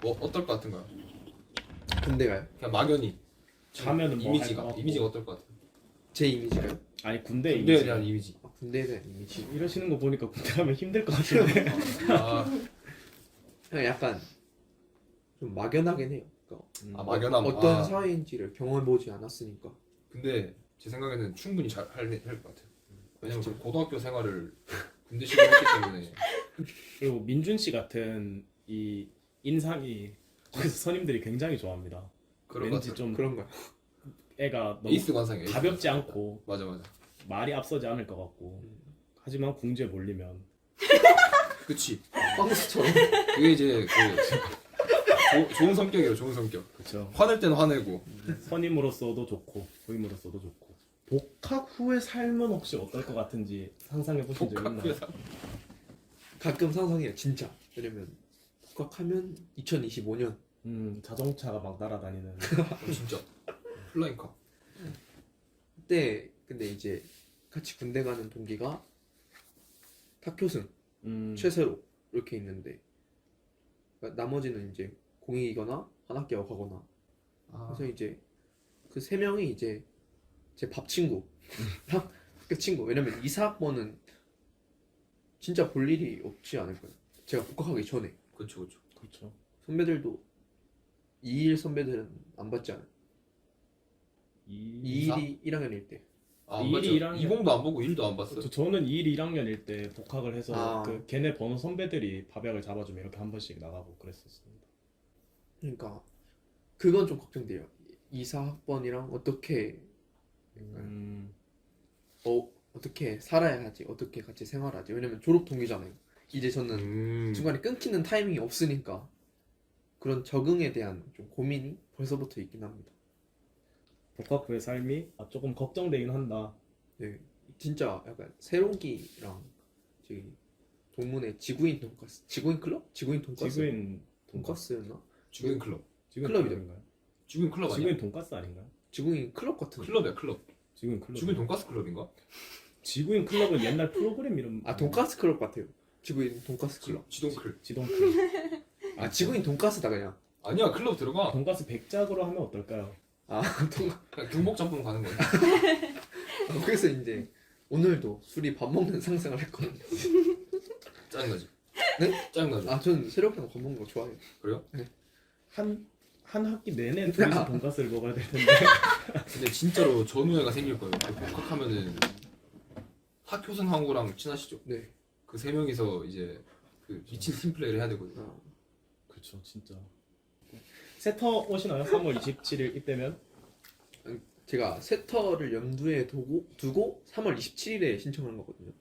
[SPEAKER 3] 뭐 어떨 것 같은가요?
[SPEAKER 1] 군대 가요?
[SPEAKER 3] 그냥 막연히
[SPEAKER 4] 가면은 뭐
[SPEAKER 3] 이미지가
[SPEAKER 4] 할것 같고.
[SPEAKER 3] 이미지가 어떨 것 같아요?
[SPEAKER 1] 제 이미지가요?
[SPEAKER 4] 아니 군대
[SPEAKER 3] 군대에
[SPEAKER 4] 이미지.
[SPEAKER 3] 대한 이미지.
[SPEAKER 1] 아, 군대에 대한 이미지.
[SPEAKER 4] 이러시는 거 보니까 군대 가면 힘들 것 같은데.
[SPEAKER 3] 아,
[SPEAKER 1] 그냥 약간 좀 막연하긴 해요. 그러니까
[SPEAKER 3] 막연함.
[SPEAKER 1] 어떤 사회인지를 경험해보지 않았으니까.
[SPEAKER 3] 근데 제 생각에는 충분히 잘 할 것 같아요. 왜냐면
[SPEAKER 1] 진짜?
[SPEAKER 3] 고등학교 생활을 군대 시절에 했기 때문에.
[SPEAKER 4] 그리고 민준 씨 같은 이 인상이 거기서 선임들이 굉장히 좋아합니다.
[SPEAKER 3] 그런 것
[SPEAKER 4] 왠지
[SPEAKER 3] 같아요.
[SPEAKER 4] 좀
[SPEAKER 1] 그런가요?
[SPEAKER 4] 애가 너무
[SPEAKER 3] 에이스 관상이에요. 에이스
[SPEAKER 4] 가볍지
[SPEAKER 3] 관상.
[SPEAKER 4] 않고
[SPEAKER 3] 맞아.
[SPEAKER 4] 말이 앞서지 않을 것 같고 하지만 궁지에 몰리면
[SPEAKER 3] 그치.
[SPEAKER 1] 빵스처럼.
[SPEAKER 3] 그게 이제 좋은 성격이에요. 좋은 성격.
[SPEAKER 4] 그렇죠.
[SPEAKER 3] 화낼 때는 화내고.
[SPEAKER 4] 선임으로서도 좋고 부임으로서도 좋고 복학 후의 삶은 혹시 어떨 것 같은지 상상해 보신 적 있나요?
[SPEAKER 1] 가끔 상상해요, 진짜. 왜냐면 복학하면 2025년.
[SPEAKER 4] 자동차가 막 날아다니는.
[SPEAKER 3] 진짜. 플라잉카.
[SPEAKER 1] 그때 근데 이제 같이 군대 가는 동기가 탁효승, 최세로 이렇게 있는데 그러니까 나머지는 이제 공익이거나 한 학기하고 가거나. 그래서 이제 그 3명이 이제 제 밥 친구랑 학교 친구. 왜냐면 2사학번은 진짜 볼 일이 없지 않을까요? 제가 복학하기 전에
[SPEAKER 3] 그렇죠.
[SPEAKER 4] 그렇죠.
[SPEAKER 1] 선배들도 2일 선배들은 안 봤지 않아요? 2일이 1학년일 때.
[SPEAKER 3] 안
[SPEAKER 4] 일이
[SPEAKER 3] 봤죠.
[SPEAKER 4] 일학년.
[SPEAKER 3] 20도 안 보고 1도 안 봤어요.
[SPEAKER 4] 저는 2일 1학년일 때 복학을 해서
[SPEAKER 1] 아.
[SPEAKER 4] 그 걔네 번호 선배들이 밥약을 잡아주면 이렇게 한 번씩 나가고 그랬었습니다.
[SPEAKER 1] 그러니까 그건 좀 걱정돼요. 2사학번이랑 어떻게 어떻게 살아야 하지? 어떻게 같이 생활하지? 왜냐면 졸업 동기잖아요. 이제 저는 중간에 끊기는 타이밍이 없으니까 그런 적응에 대한 좀 고민이 벌써부터 있긴 합니다.
[SPEAKER 4] 복학 후의 삶이 조금 걱정되긴 한다.
[SPEAKER 1] 네, 진짜 약간 새로기랑 저기 동문회 지구인 돈가스, 지구인 클럽? 지구인 돈가스?
[SPEAKER 4] 지구인
[SPEAKER 1] 돈가스였나?
[SPEAKER 3] 지구인 클럽.
[SPEAKER 4] 지구인
[SPEAKER 1] 클럽이죠.
[SPEAKER 4] 클럽인가요?
[SPEAKER 3] 지구인 클럽 아니야?
[SPEAKER 4] 지구인 돈가스 아닌가요?
[SPEAKER 1] 지구인 클럽 같은.
[SPEAKER 3] 클럽이야 클럽.
[SPEAKER 4] 지구인 클럽.
[SPEAKER 3] 지구인 돈가스 클럽인가?
[SPEAKER 4] 지구인 클럽은 옛날 프로그램 이름.
[SPEAKER 1] 아 돈가스 클럽 같아요. 지구인 돈가스 클럽.
[SPEAKER 3] 지동클.
[SPEAKER 4] 지동 클럽.
[SPEAKER 1] 아 지구인 돈가스다 그냥.
[SPEAKER 3] 아니야 클럽 들어가.
[SPEAKER 4] 돈가스 100작으로 하면 어떨까요?
[SPEAKER 1] 아
[SPEAKER 3] 그냥 경복짬뽕 가는 거야.
[SPEAKER 1] 그래서 이제 오늘도 술이 밥 먹는 상상을 했거든요.
[SPEAKER 3] 짜증나지?
[SPEAKER 1] 네?
[SPEAKER 3] 짜증나죠?
[SPEAKER 1] 아 저는 새롭게 밥 먹는 거 좋아해요.
[SPEAKER 3] 그래요?
[SPEAKER 4] 한 학기 내내 둘이서 돈가스를 먹어야 될 텐데.
[SPEAKER 3] 근데 진짜로 전우회가 생길 거예요. 복학하면은 학교생 항구랑 친하시죠?
[SPEAKER 1] 네.
[SPEAKER 3] 그 3명이서 이제 그 미친 팀플레이를 해야 되거든요.
[SPEAKER 1] 아,
[SPEAKER 4] 그렇죠, 진짜. 세터 오시나요? 3월 27일 이때면?
[SPEAKER 1] 제가 세터를 염두에 두고 3월 27일에 신청한 거거든요.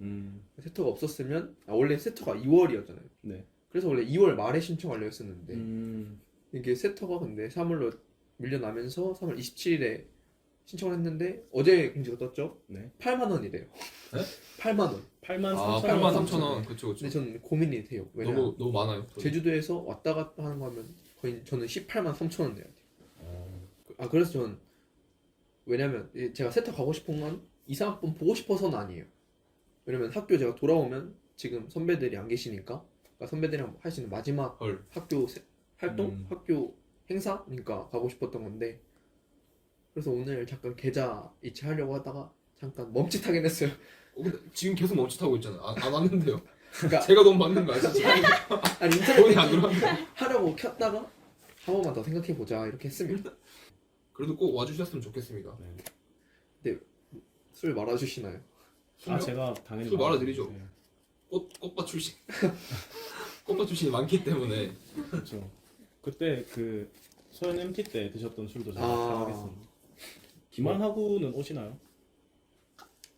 [SPEAKER 1] 세터가 없었으면 원래 세터가 2월이었잖아요.
[SPEAKER 4] 네.
[SPEAKER 1] 그래서 원래 2월 말에 신청하려 했었는데 이게 세터가 근데 3월로 밀려나면서 3월 27일에 신청을 했는데 어제 공지가 떴죠?
[SPEAKER 4] 네.
[SPEAKER 1] 8만 원이래요.
[SPEAKER 3] 네?
[SPEAKER 1] 8만 원.
[SPEAKER 4] 8만
[SPEAKER 3] 아
[SPEAKER 4] 3천
[SPEAKER 3] 8만 3천 원. 그쵸.
[SPEAKER 1] 근데 저는 고민이 돼요. 왜냐면
[SPEAKER 3] 너무 많아요.
[SPEAKER 1] 제주도에서 왔다 갔다 하는 거 하면 거의 저는 18만 3천 원 내야 돼요. 아 그래서 저는 왜냐면 제가 세터 가고 싶은 건 이사학번 보고 싶어서는 아니에요. 왜냐면 학교 제가 돌아오면 지금 선배들이 안 계시니까 그러니까 선배들이랑 할 수 있는 마지막
[SPEAKER 3] 헐.
[SPEAKER 1] 학교 활동, 학교 행사니까 가고 싶었던 건데 그래서 오늘 잠깐 계좌 이체하려고 하다가 잠깐 멈칫하긴 했어요.
[SPEAKER 3] 근데 지금 계속 멈칫하고 있잖아요. 안 왔는데요.
[SPEAKER 1] 그러니까
[SPEAKER 3] 제가 돈 받는 거 아시죠?
[SPEAKER 1] 아니 인터넷
[SPEAKER 3] 돈이 안 들어왔는데.
[SPEAKER 1] 하려고 켰다가 한 번만 더 생각해 보자 이렇게 했습니다.
[SPEAKER 3] 그래도 꼭 와주셨으면 좋겠습니다.
[SPEAKER 1] 술 말아주시나요?
[SPEAKER 4] 아 제가 당연히
[SPEAKER 3] 술 말아드리죠.
[SPEAKER 4] 네.
[SPEAKER 3] 꽃밭 출신. 꽃밭 출신이 많기 때문에.
[SPEAKER 4] 그렇죠. 그때 그 소연 MT 때 드셨던 술도 제가
[SPEAKER 1] 아.
[SPEAKER 4] 사가겠습니다. 김한하고는 오시나요?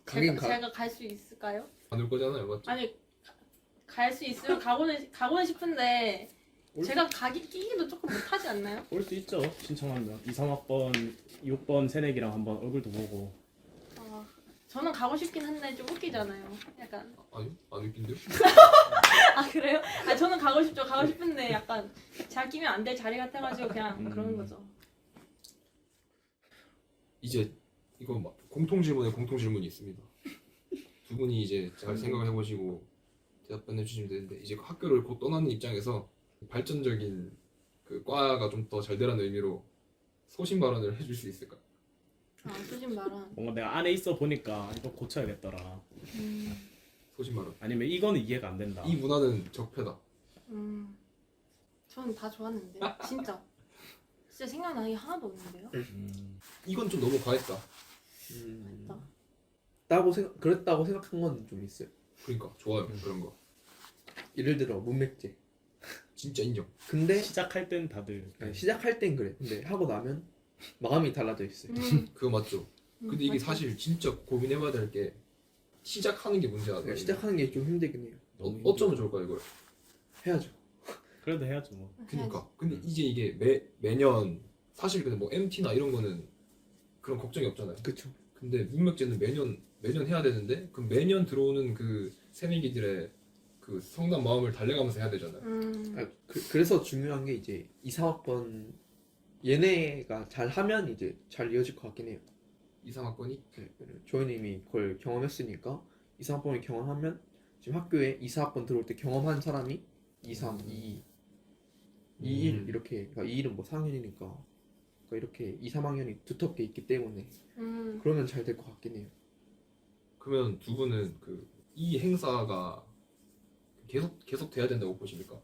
[SPEAKER 1] 가긴
[SPEAKER 2] 제가 갈 수 있을까요?
[SPEAKER 3] 안 올 거잖아요, 맞죠?
[SPEAKER 2] 아니 갈 수 있으면 가고는 싶은데 제가 끼기도 조금 못하지 않나요?
[SPEAKER 4] 올 수 있죠. 신청하면 2, 3학번, 6번 새내기랑 한번 얼굴도 보고.
[SPEAKER 2] 저는 가고 싶긴 한데 좀 웃기잖아요. 약간
[SPEAKER 3] 아니, 안 웃긴데요?
[SPEAKER 2] 아 그래요? 아 저는 가고 싶죠. 가고 싶은데 약간 제가 끼면 안 될 자리 같아가지고 그냥 그러는 거죠.
[SPEAKER 3] 이제 이거 공통 질문에 공통 질문이 있습니다. 두 분이 이제 잘 생각을 해보시고 대답해 주시면 되는데 이제 학교를 곧 떠나는 입장에서 발전적인 그 과가 좀 더 잘 되라는 의미로 소신 발언을 해줄 수 있을까요?
[SPEAKER 2] 소신 발언.
[SPEAKER 4] 뭔가 내가 안에 있어 보니까 이거 고쳐야겠더라.
[SPEAKER 3] 소신 발언.
[SPEAKER 4] 아니면 이거는 이해가 안 된다.
[SPEAKER 3] 이 문화는 적폐다.
[SPEAKER 2] 저는 다 좋았는데 진짜 생각나는 게 하나도 없는데요.
[SPEAKER 3] 이건 좀 너무 과했다.
[SPEAKER 1] 그랬다고 생각한 건 좀 있어요.
[SPEAKER 3] 그러니까 좋아요 그런 거.
[SPEAKER 1] 예를 들어 문맥제.
[SPEAKER 3] 진짜 인정.
[SPEAKER 1] 근데
[SPEAKER 4] 시작할 땐 다들
[SPEAKER 1] 아니, 시작할 땐 그래. 근데 하고 나면 마음이 달라져 있어요.
[SPEAKER 3] 그거 맞죠. 근데 이게
[SPEAKER 2] 맞죠.
[SPEAKER 3] 사실 진짜 고민해봐야 될 게 시작하는 게 문제야.
[SPEAKER 1] 그러니까 시작하는 게 좀 힘들긴 해요.
[SPEAKER 3] 어쩌면 좋을까 이걸.
[SPEAKER 1] 해야죠.
[SPEAKER 4] 그래도 해야죠 뭐.
[SPEAKER 3] 그러니까. 근데 이제 이게 매년 사실 근데 뭐 MT나 이런 거는 그런 걱정이 없잖아요.
[SPEAKER 1] 그쵸.
[SPEAKER 3] 근데 문맥제는 매년 해야 되는데 그럼 매년 들어오는 그 새내기들의 그 성난 마음을 달래가면서 해야 되잖아요.
[SPEAKER 1] 그래서 중요한 게 이제 2, 4학번 얘네가 잘 하면 이제 잘 이어질 것 같긴 해요.
[SPEAKER 3] 2, 3학번이
[SPEAKER 1] 조현님이 그걸 경험했으니까 2, 3학번을 경험하면 지금 학교에 2, 4학번 들어올 때 경험한 사람이 2, 3, 2, 2, 1 이렇게 그러니까 2, 1은 뭐 4학년이니까 그러니까 이렇게 2, 3학년이 두텁게 있기 때문에 그러면 잘 될 것 같긴 해요.
[SPEAKER 3] 그러면 두 분은 그 이 행사가 계속 돼야 된다고 보십니까?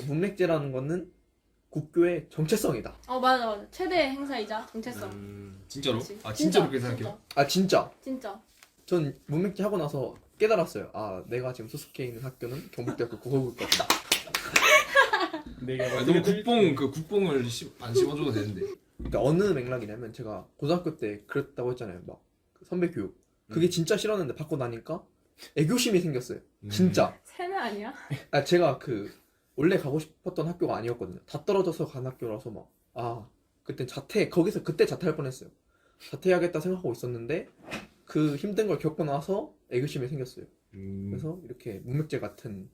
[SPEAKER 1] 문맥제라는 거는 국교의 정체성이다.
[SPEAKER 2] 맞아. 최대 행사이자 정체성.
[SPEAKER 3] 진짜로?
[SPEAKER 2] 그치.
[SPEAKER 3] 아 진짜로 그렇게 생각해요?
[SPEAKER 1] 아 진짜.
[SPEAKER 2] 진짜.
[SPEAKER 1] 전 문맥제 하고 나서 깨달았어요. 아 내가 지금 소속해 있는 학교는 경북대학교 국어국과다.
[SPEAKER 4] 근데 이게
[SPEAKER 3] 너무 국뽕을 안 심어줘도 되는데.
[SPEAKER 1] 그러니까 어느 맥락이냐면 제가 고등학교 때 그랬다고 했잖아요. 막그 선배 교육. 그게 진짜 싫었는데 받고 나니까 애교심이 생겼어요. 진짜.
[SPEAKER 2] 세는 아니야?
[SPEAKER 1] 제가 그 원래 가고 싶었던 학교가 아니었거든요. 다 떨어져서 간 학교라서 그때 그때 자퇴할 뻔했어요. 자퇴해야겠다 생각하고 있었는데 그 힘든 걸 겪고 나서 애교심이 생겼어요. 그래서 이렇게 문맥제 같은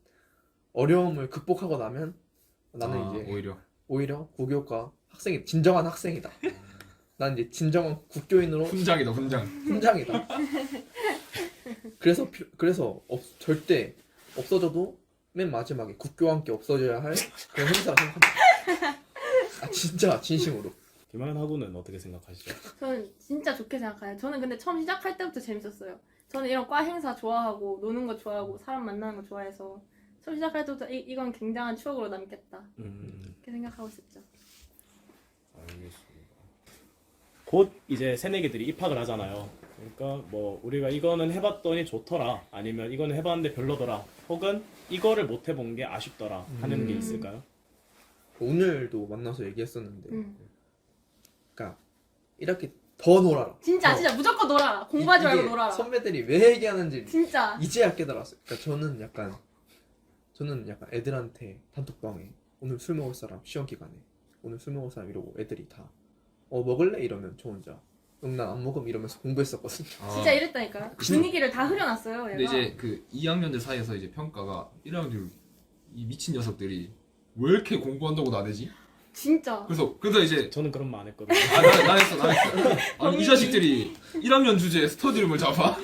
[SPEAKER 1] 어려움을 극복하고 나면 나는 이제 오히려 국교과 학생이 진정한 학생이다. 난 이제 진정한 국교인으로
[SPEAKER 3] 훈장이다 훈장.
[SPEAKER 1] 훈장이다. 그래서 절대 없어져도 맨 마지막에 국교와 함께 없어져야 할 그런 행사라 생각합니다. 진짜 진심으로.
[SPEAKER 4] 김한하고는 어떻게 생각하시죠?
[SPEAKER 2] 저는 진짜 좋게 생각해요. 저는 근데 처음 시작할 때부터 재밌었어요. 저는 이런 과 행사 좋아하고 노는 거 좋아하고 사람 만나는 거 좋아해서 처음 시작할 때부터 이건 굉장한 추억으로 남겠다 이렇게 생각하고 있었죠.
[SPEAKER 4] 알겠습니다. 곧 이제 새내기들이 입학을 하잖아요. 그러니까 뭐 우리가 이거는 해봤더니 좋더라, 아니면 이거는 해봤는데 별로더라, 혹은 이거를 못 해본 게 아쉽더라 하는 게 있을까요?
[SPEAKER 1] 오늘도 만나서 얘기했었는데, 그러니까 이렇게 더 놀아라.
[SPEAKER 2] 진짜 무조건 놀아라. 공부하지 말고
[SPEAKER 1] 이게
[SPEAKER 2] 놀아라.
[SPEAKER 1] 선배들이 왜 얘기하는지
[SPEAKER 2] 진짜.
[SPEAKER 1] 이제야 깨달았어요. 그러니까 저는 약간 애들한테 단톡방에 오늘 술 먹을 사람 시험 기간에 오늘 술 먹을 사람 이러고 애들이 다 먹을래? 이러면 저 혼자 난 안 먹음 이러면서 공부했었거든요.
[SPEAKER 2] 진짜 이랬다니까요. 분위기를 다 흐려놨어요.
[SPEAKER 3] 근데
[SPEAKER 2] 얘가.
[SPEAKER 3] 이제 그 2학년들 사이에서 이제 평가가 1학년들 이 미친 녀석들이 왜 이렇게 공부한다고 나대지?
[SPEAKER 2] 진짜.
[SPEAKER 3] 그래서 이제
[SPEAKER 4] 저는 그런 말 안 했거든요.
[SPEAKER 3] 나 했어. 아니 이 자식들이 1학년 주제에 스터디룸을 잡아.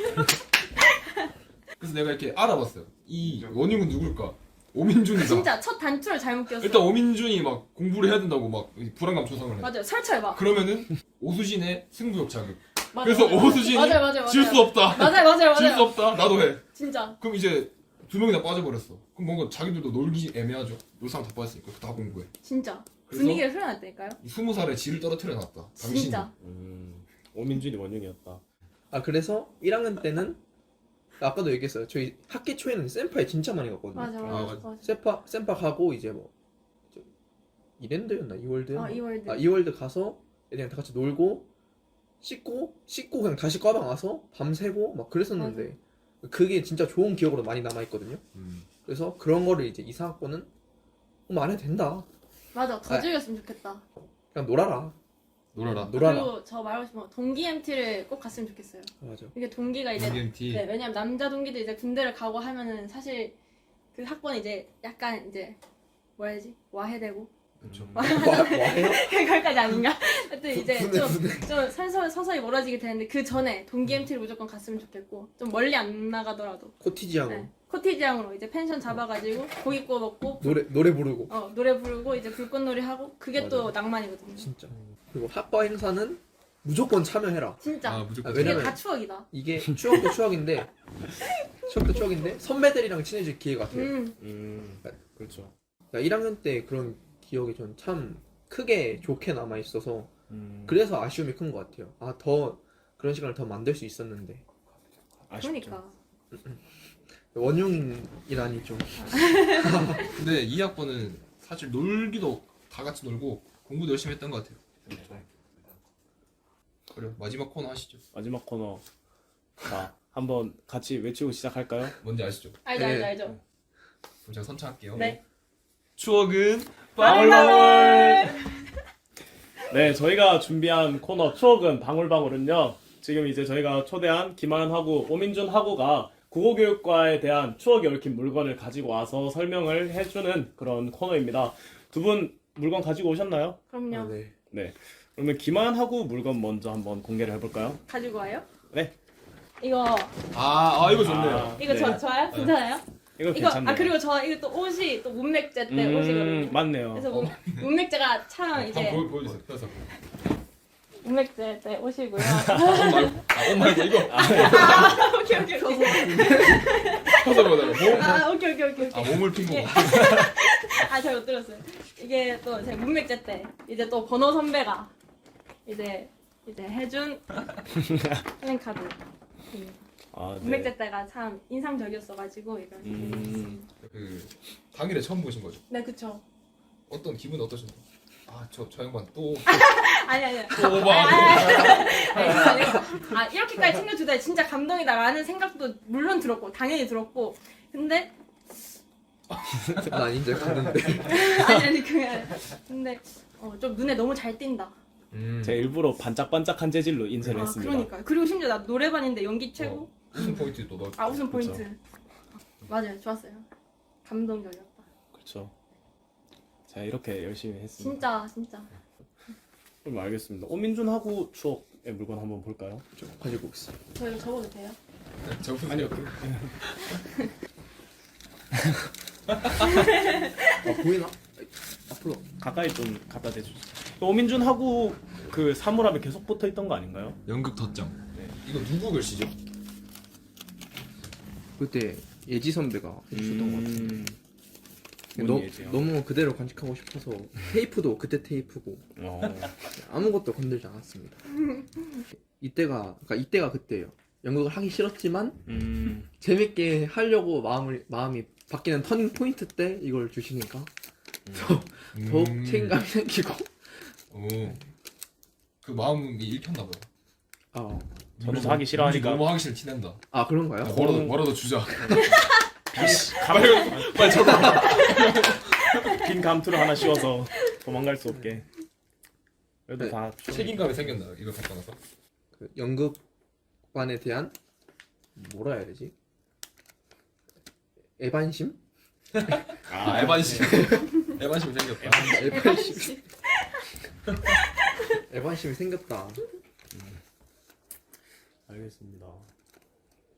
[SPEAKER 3] 그래서 내가 이렇게 알아봤어요. 이 원흉은 누굴까? 오민준이다.
[SPEAKER 2] 진짜 첫 단추를 잘못 꼈어.
[SPEAKER 3] 일단 오민준이 막 공부를 해야 된다고 막 불안감 조성을 해.
[SPEAKER 2] 맞아요. 설치해봐.
[SPEAKER 3] 그러면은 오수진의 승부욕 자극.
[SPEAKER 2] 맞아,
[SPEAKER 3] 그래서
[SPEAKER 2] 맞아.
[SPEAKER 3] 오수진이
[SPEAKER 2] 맞아요.
[SPEAKER 3] 질 수 없다.
[SPEAKER 2] 맞아요.
[SPEAKER 3] 질 수 없다. 나도 해.
[SPEAKER 2] 진짜.
[SPEAKER 3] 그럼 이제 두 명이 다 빠져버렸어. 그럼 뭔가 자기들도 놀기 애매하죠. 놀 사람 다 빠졌으니까 다 공부해.
[SPEAKER 2] 진짜.
[SPEAKER 3] 그래서
[SPEAKER 2] 분위기를 흘려놨다니까요.
[SPEAKER 3] 20살에 지를 떨어뜨려 놨다. 당신이.
[SPEAKER 2] 진짜.
[SPEAKER 4] 오민준이 원흉이었다.
[SPEAKER 1] 아 그래서 1학년 때는 아까도 얘기했어요. 저희 학기 초에는 샘파에 진짜 많이 갔거든요.
[SPEAKER 2] 맞아.
[SPEAKER 1] 샘파 가고 이제 뭐 이랜드였나 이월드였나?
[SPEAKER 2] 이월드.
[SPEAKER 1] 이월드 가서 애들이랑 다 같이 놀고 씻고 그냥 다시 과방 와서 밤새고 막 그랬었는데 그게 진짜 좋은 기억으로 많이 남아 있거든요. 그래서 그런 거를 이제 이사학번은 안 해도 된다.
[SPEAKER 2] 맞아. 더 즐겼으면 좋겠다.
[SPEAKER 1] 그냥 놀아라.
[SPEAKER 3] 놀아라.
[SPEAKER 2] 그리고 저 말하고 싶은 건 동기 MT를 꼭 갔으면 좋겠어요.
[SPEAKER 1] 맞아.
[SPEAKER 2] 이게 동기가 이제
[SPEAKER 3] DMT.
[SPEAKER 2] 네, 왜냐면 남자 동기들 이제 군대를 가고 하면은 사실 그 학번이 이제 약간 이제 뭐라 해야지 와해되고
[SPEAKER 3] 그렇죠.
[SPEAKER 1] 와해요?
[SPEAKER 2] 그걸까지 아닌가? 하여튼 이제
[SPEAKER 1] 분해.
[SPEAKER 2] 좀 서서히 멀어지게 되는데 그 전에 동기 MT를 무조건 갔으면 좋겠고 좀 멀리 안 나가더라도
[SPEAKER 1] 코티지하고
[SPEAKER 2] 네. 코티지향으로 이제 펜션 잡아가지고 고기 구워 먹고
[SPEAKER 1] 노래 부르고
[SPEAKER 2] 노래 부르고 이제 불꽃놀이 하고 그게 또
[SPEAKER 1] 맞아.
[SPEAKER 2] 낭만이거든요.
[SPEAKER 1] 진짜. 그리고 학과 행사는 무조건 참여해라.
[SPEAKER 2] 진짜
[SPEAKER 3] 무조건.
[SPEAKER 2] 이게
[SPEAKER 1] 왜냐면
[SPEAKER 2] 다 추억이다.
[SPEAKER 1] 이게 추억도 추억인데 선배들이랑 친해질 기회 같아요.
[SPEAKER 4] 그렇죠.
[SPEAKER 1] 그러니까 1학년 때 그런 기억이 전 참 크게 좋게 남아 있어서 그래서 아쉬움이 큰 것 같아요. 더 그런 시간을 더 만들 수 있었는데
[SPEAKER 4] 아쉽죠.
[SPEAKER 2] 그러니까
[SPEAKER 1] 원흉이라니 좀.
[SPEAKER 3] 근데 이 학번은 사실 놀기도 다 같이 놀고 공부도 열심히 했던 것 같아요. 그래 마지막 코너 하시죠.
[SPEAKER 4] 마지막 코너. 자, 한번 같이 외치고 시작할까요?
[SPEAKER 3] 뭔지 아시죠?
[SPEAKER 2] 알죠.
[SPEAKER 3] 그럼 제가 선창할게요.
[SPEAKER 2] 네.
[SPEAKER 3] 추억은
[SPEAKER 2] 방울방울.
[SPEAKER 4] 네, 저희가 준비한 코너 추억은 방울방울은요. 지금 이제 저희가 초대한 김하연 하구, 오민준 하구가 국어교육과에 대한 추억이 얽힌 물건을 가지고 와서 설명을 해주는 그런 코너입니다. 두 분 물건 가지고 오셨나요?
[SPEAKER 2] 그럼요.
[SPEAKER 1] 네.
[SPEAKER 4] 네. 그러면 김하연 하구 물건 먼저 한번 공개를 해볼까요?
[SPEAKER 2] 가지고 와요?
[SPEAKER 4] 네.
[SPEAKER 2] 이거
[SPEAKER 3] 이거 좋네요.
[SPEAKER 2] 이거
[SPEAKER 4] 네.
[SPEAKER 2] 좋아요? 괜찮아요?
[SPEAKER 4] 이거
[SPEAKER 2] 이거
[SPEAKER 4] 괜찮네요.
[SPEAKER 2] 그리고 저 이거 또 옷이 또 문맥제 때 옷이거든요.
[SPEAKER 4] 맞네요.
[SPEAKER 2] 그래서 문맥제가 참 이제
[SPEAKER 3] 한번 보여주세요. 펴서.
[SPEAKER 2] 문맥제 때 옷이고요.
[SPEAKER 3] 옷 말고 이거
[SPEAKER 2] 오케이.
[SPEAKER 3] 펴서 보여달라고.
[SPEAKER 2] 오케이.
[SPEAKER 3] 몸을 핀 거.
[SPEAKER 2] 예. 잘 못 들었어요. 이게 또 제 문맥제 때 이제 또 번호 선배가 이제 해준 플랜카드.
[SPEAKER 4] 네.
[SPEAKER 2] 문맥제 때가 참 인상적이었어가지고 이런.
[SPEAKER 3] 그 당일에 처음 보신 거죠?
[SPEAKER 2] 네, 그쵸.
[SPEAKER 3] 어떤 기분 어떠셨나요? 저 양반 또
[SPEAKER 2] 아니.
[SPEAKER 3] 또 오바.
[SPEAKER 2] 이렇게까지 챙겨주다니 진짜 감동이다라는 생각도 물론 들었고 당연히 들었고 근데
[SPEAKER 1] 난 이제 갔는데.
[SPEAKER 2] 아니 그게 아니라 근데 좀 눈에 너무 잘 띈다.
[SPEAKER 4] 제가 일부러 반짝반짝한 재질로 인쇄를 했습니다.
[SPEAKER 2] 그러니까 그리고 심지어 나 노래반인데 연기 최고.
[SPEAKER 3] 무슨 포인트 또 넣어?
[SPEAKER 2] 웃음 포인트. 맞아요, 좋았어요. 감동적이었다.
[SPEAKER 4] 그렇죠. 제가 이렇게 열심히 했습니다.
[SPEAKER 2] 진짜.
[SPEAKER 4] 그럼 알겠습니다. 오민준 하구 추억의 물건 한번 볼까요?
[SPEAKER 1] 좀 가지고 오겠습니다.
[SPEAKER 2] 저 이거 적어도 돼요?
[SPEAKER 3] 아니요.
[SPEAKER 1] 보이나? 앞으로.
[SPEAKER 4] 가까이 좀 갖다 대주세요. 오민준 하구 그 사물함에 계속 붙어 있던 거 아닌가요?
[SPEAKER 3] 연극 덧장. 이거 누구 글씨죠?
[SPEAKER 1] 그때 예지 선배가 해주셨던 것 같은데.
[SPEAKER 4] 예지요?
[SPEAKER 1] 너무 그대로 간직하고 싶어서 테이프도 그때 테이프고 아무것도 건들지 않았습니다. 이때가 그때예요. 연극을 하기 싫었지만 재밌게 하려고 마음이 바뀌는 터닝 포인트 때 이걸 주시니까 더욱 책임감이 생기고.
[SPEAKER 3] 그 마음이 읽혔나 봐요.
[SPEAKER 4] 저도 하기 싫어하니까.
[SPEAKER 3] 너무 하기 싫어 티낸다.
[SPEAKER 1] 그런가요?
[SPEAKER 3] 뭐라도 주자.
[SPEAKER 4] 빨리 적어. 긴 감투를 하나 씌워서 도망갈 수 없게. 그래도
[SPEAKER 1] 네.
[SPEAKER 4] 다
[SPEAKER 3] 책임감이 생겼나 이거 갖고 나서.
[SPEAKER 1] 그 연극반에 대한 뭐라 해야 되지? 애반심?
[SPEAKER 3] 에반씨. 애관심이 생겼다.
[SPEAKER 1] 애관심. 애관심이 생겼다.
[SPEAKER 4] 알겠습니다.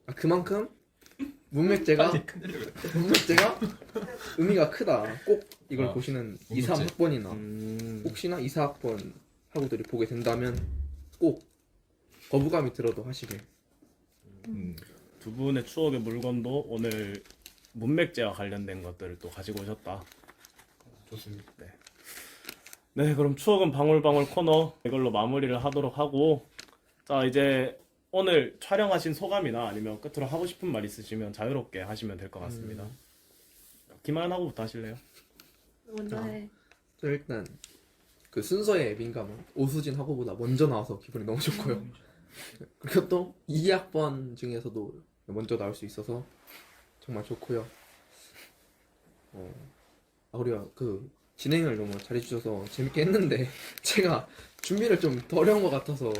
[SPEAKER 1] 아, 그만큼 문맥제가 의미가 크다. 꼭 이걸 보시는 2,
[SPEAKER 3] 문맥제.
[SPEAKER 1] 3학번이나 혹시나 2, 4학번 학우들이 보게 된다면 꼭 거부감이 들어도 하시길.
[SPEAKER 4] 두 분의 추억의 물건도 오늘 문맥제와 관련된 것들을 또 가지고 오셨다.
[SPEAKER 3] 좋습니다.
[SPEAKER 4] 네, 그럼 추억은 방울방울 코너 이걸로 마무리를 하도록 하고, 자 이제 오늘 촬영하신 소감이나 아니면 끝으로 하고 싶은 말 있으시면 자유롭게 하시면 될 것 같습니다. 김하연하고부터 하실래요?
[SPEAKER 2] 먼저 해.
[SPEAKER 1] 저 일단 그 순서에 민감한 오수진 학우보다 먼저 나와서 기분이 너무 좋고요. 그리고 또 2학번 중에서도 먼저 나올 수 있어서 정말 좋고요. 우리가 그 진행을 너무 잘해주셔서 재밌게 했는데 제가 준비를 좀 덜 한 것 같아서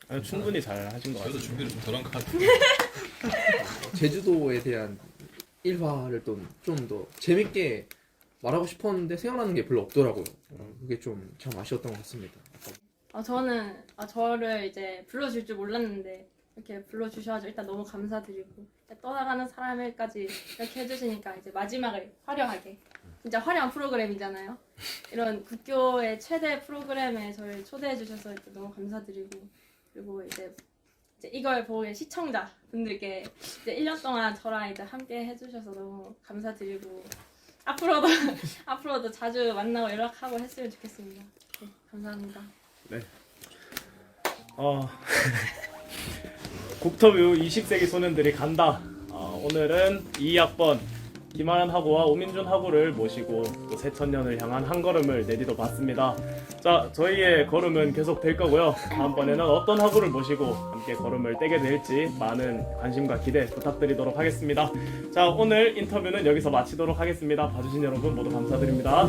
[SPEAKER 4] 아니, 충분히 잘 하신 것
[SPEAKER 3] 저도
[SPEAKER 4] 같습니다.
[SPEAKER 3] 준비를 좀 덜한 것 같아요.
[SPEAKER 1] 제주도에 대한 일화를 좀 더 재밌게 말하고 싶었는데 생각나는 게 별로 없더라고요. 그게 좀 참 아쉬웠던 것 같습니다.
[SPEAKER 2] 저는 저를 이제 불러줄 줄 몰랐는데 이렇게 불러주셔가지고 일단 너무 감사드리고 떠나가는 사람을까지 이렇게 해주시니까 이제 마지막을 화려하게 진짜 화려한 프로그램이잖아요. 이런 국교의 최대 프로그램에 저를 초대해 주셔서 너무 감사드리고 그리고 이제 이걸 보고 계신 시청자 분들께 이제 1년 동안 저랑 이제 함께 해주셔서 너무 감사드리고 앞으로도 자주 만나고 연락하고 했으면 좋겠습니다. 네, 감사합니다.
[SPEAKER 4] 국토뷰 20세기 소년들이 간다. 오늘은 2학번 김하연 학우와 오민준 학우를 모시고 또 새천년을 향한 한 걸음을 내디뎌 봤습니다. 자, 저희의 걸음은 계속 될 거고요. 다음번에는 어떤 학우를 모시고 함께 걸음을 떼게 될지 많은 관심과 기대 부탁드리도록 하겠습니다. 자, 오늘 인터뷰는 여기서 마치도록 하겠습니다. 봐주신 여러분 모두 감사드립니다.